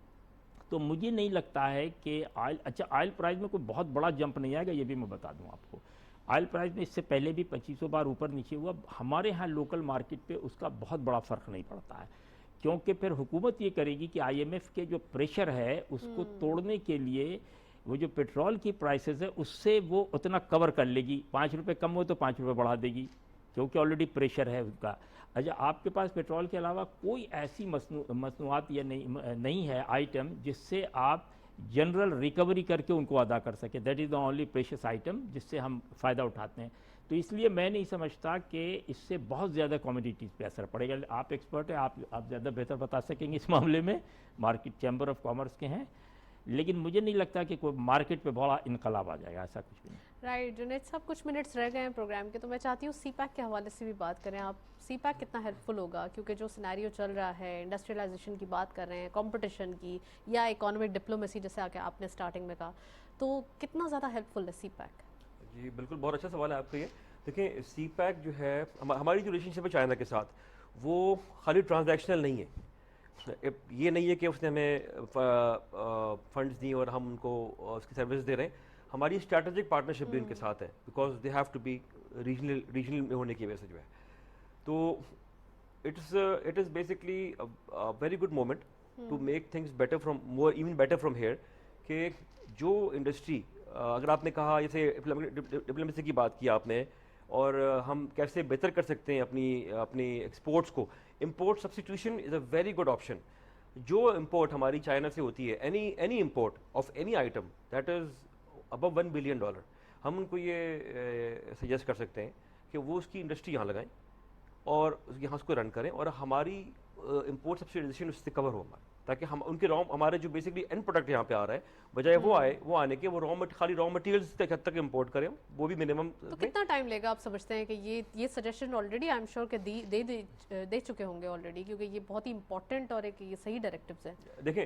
तो मुझे नहीं लगता है कि ऑयल प्राइस में कोई बहुत बड़ा जंप नहीं आएगा. ये भी मैं बता दूं आपको, ऑयल प्राइस में इससे पहले भी 2500 बार ऊपर नीचे हुआ. हमारे यहाँ लोकल मार्केट पे उसका बहुत बड़ा फ़र्क नहीं पड़ता है, क्योंकि फिर हुकूमत ये करेगी कि IMF के जो प्रेशर है उसको तोड़ने के लिए वो जो पेट्रोल की प्राइसेस है उससे वो उतना कवर कर लेगी. 5 रुपये कम हो तो 5 रुपये बढ़ा देगी, क्योंकि ऑलरेडी प्रेशर है उसका. अच्छा, आपके पास पेट्रोल के अलावा कोई ऐसी मसनूआत या नहीं है आइटम जिससे आप जनरल रिकवरी करके उनको अदा कर सके. That is the only precious item जिससे हम फ़ायदा उठाते हैं. तो इसलिए मैं नहीं समझता कि इससे बहुत ज़्यादा कमोडिटीज़ पे असर पड़ेगा. आप एक्सपर्ट हैं, आप ज़्यादा बेहतर बता सकेंगे इस मामले में, मार्केट चैम्बर ऑफ कॉमर्स के हैं. लेकिन मुझे नहीं लगता कि कोई मार्केट पे बड़ा इनकलाब आ जाएगा, ऐसा कुछ भी नहीं. राइट. जुनैद साहब, कुछ मिनट्स रह गए हैं प्रोग्राम के, तो मैं चाहती हूँ सीपैक के हवाले से भी बात करें. आप सीपैक कितना हेल्पफुल होगा, क्योंकि जो सिनेरियो चल रहा है, इंडस्ट्रियलाइजेशन की बात कर रहे हैं, कंपटीशन की या इकोनॉमिक डिप्लोमेसी जैसे आके आपने स्टार्टिंग में कहा, तो कितना ज़्यादा हेल्पफुल है सीपैक? जी बिल्कुल, बहुत अच्छा सवाल है आपका ये. देखिए, सीपैक जो है हमारी जो रिलेशनशिप है चाइना के साथ, वो खाली ट्रांजैक्शनल नहीं है. ये नहीं है कि उसने हमें फंड्स दी और हम उनको उसकी सर्विस दे रहे हैं. हमारी स्ट्रैटेजिक पार्टनरशिप भी उनके साथ है, because they have to be regional में होने की वजह से जो है. तो it is basically very good moment to make things better from even better from here. कि जो इंडस्ट्री अगर आपने कहा, जैसे डिप्लोमेसी की बात की आपने, और हम कैसे बेहतर कर सकते हैं अपनी एक्सपोर्ट्स को. Import substitution is a very good option. जो इंपोर्ट हमारी चाइना से होती है, any import of any item that is above $1 billion, हम उनको ये सजेस्ट कर सकते हैं कि वो उसकी इंडस्ट्री यहाँ लगाएं और यहाँ उसको रन करें, और हमारी इंपोर्ट सब्सिडाइजेशन उससे कवर हो हमारा, ताकि हम उनके हमारे जो बेसिकली एंड प्रोडक्ट यहाँ पे आ रहा है, बजाय वो आने के वो खाली रॉ मटेरियल्स तक इंपोर्ट करें, वो भी मिनिमम. तो कितना टाइम लेगा आप समझते हैं कि ये suggestion already I am sure कि दे चुके होंगे ऑलरेडी, क्योंकि ये बहुत ही इंपॉर्टेंट और एक ये सही डायरेक्टिव्स हैं. देखें,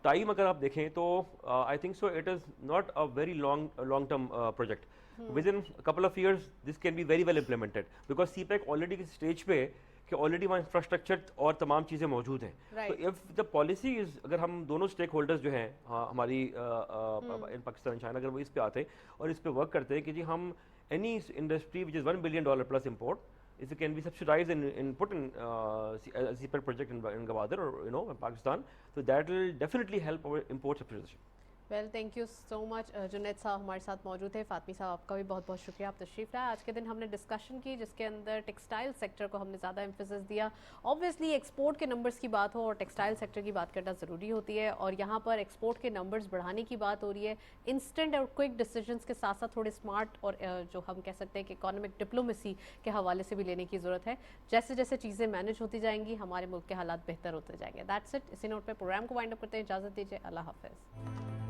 टाइम अगर आप देखें तो I think so it is not a very long term project. Within couple of years this can be very well implemented, because CPEC already की स्टेज पे कि ऑलरेडी वहाँ इंफ्रास्ट्रक्चर और तमाम चीज़ें मौजूद हैं. तो इफ़ द पॉलिसी इज़, अगर हम दोनों स्टेक होल्डर्स जो हैं हमारी इन पाकिस्तान चाइना, अगर वो इस पे आते हैं और इस पे वर्क करते हैं कि जी हम any industry which is $1 billion plus import, if it can be subsidized and put in a CPEC project in Gwadar or in Pakistan, so that will definitely help our import subsidization. Well, thank you so much. Junaid साहब हमारे साथ मौजूद है. फातमी साहब, आपका भी बहुत बहुत शुक्रिया, आप तशरीफ़ लाए. आज के दिन हमने डिस्कशन की जिसके अंदर टेक्सटाइल सेक्टर को हमने ज़्यादा एम्फेसिस दिया. ऑब्वियसली एक्सपोर्ट के नंबर्स की बात हो और टेक्सटाइल सेक्टर की बात करना ज़रूरी होती है, और यहाँ पर एक्सपोर्ट के नंबर्स बढ़ाने की बात हो रही है. इंस्टेंट और क्विक डिसीजंस के साथ साथ थोड़े स्मार्ट और जो हम कह सकते हैं कि इकोनॉमिक डिप्लोमेसी के हवाले से भी लेने की ज़रूरत है. जैसे जैसे चीज़ें मैनेज होती जाएंगी, हमारे मुल्क के हालात बेहतर होते जाएंगे. That's it. इसी नोट पर प्रोग्राम को वाइंड अप करते हैं. इजाज़त दीजिए. अल्लाह हाफ़िज़.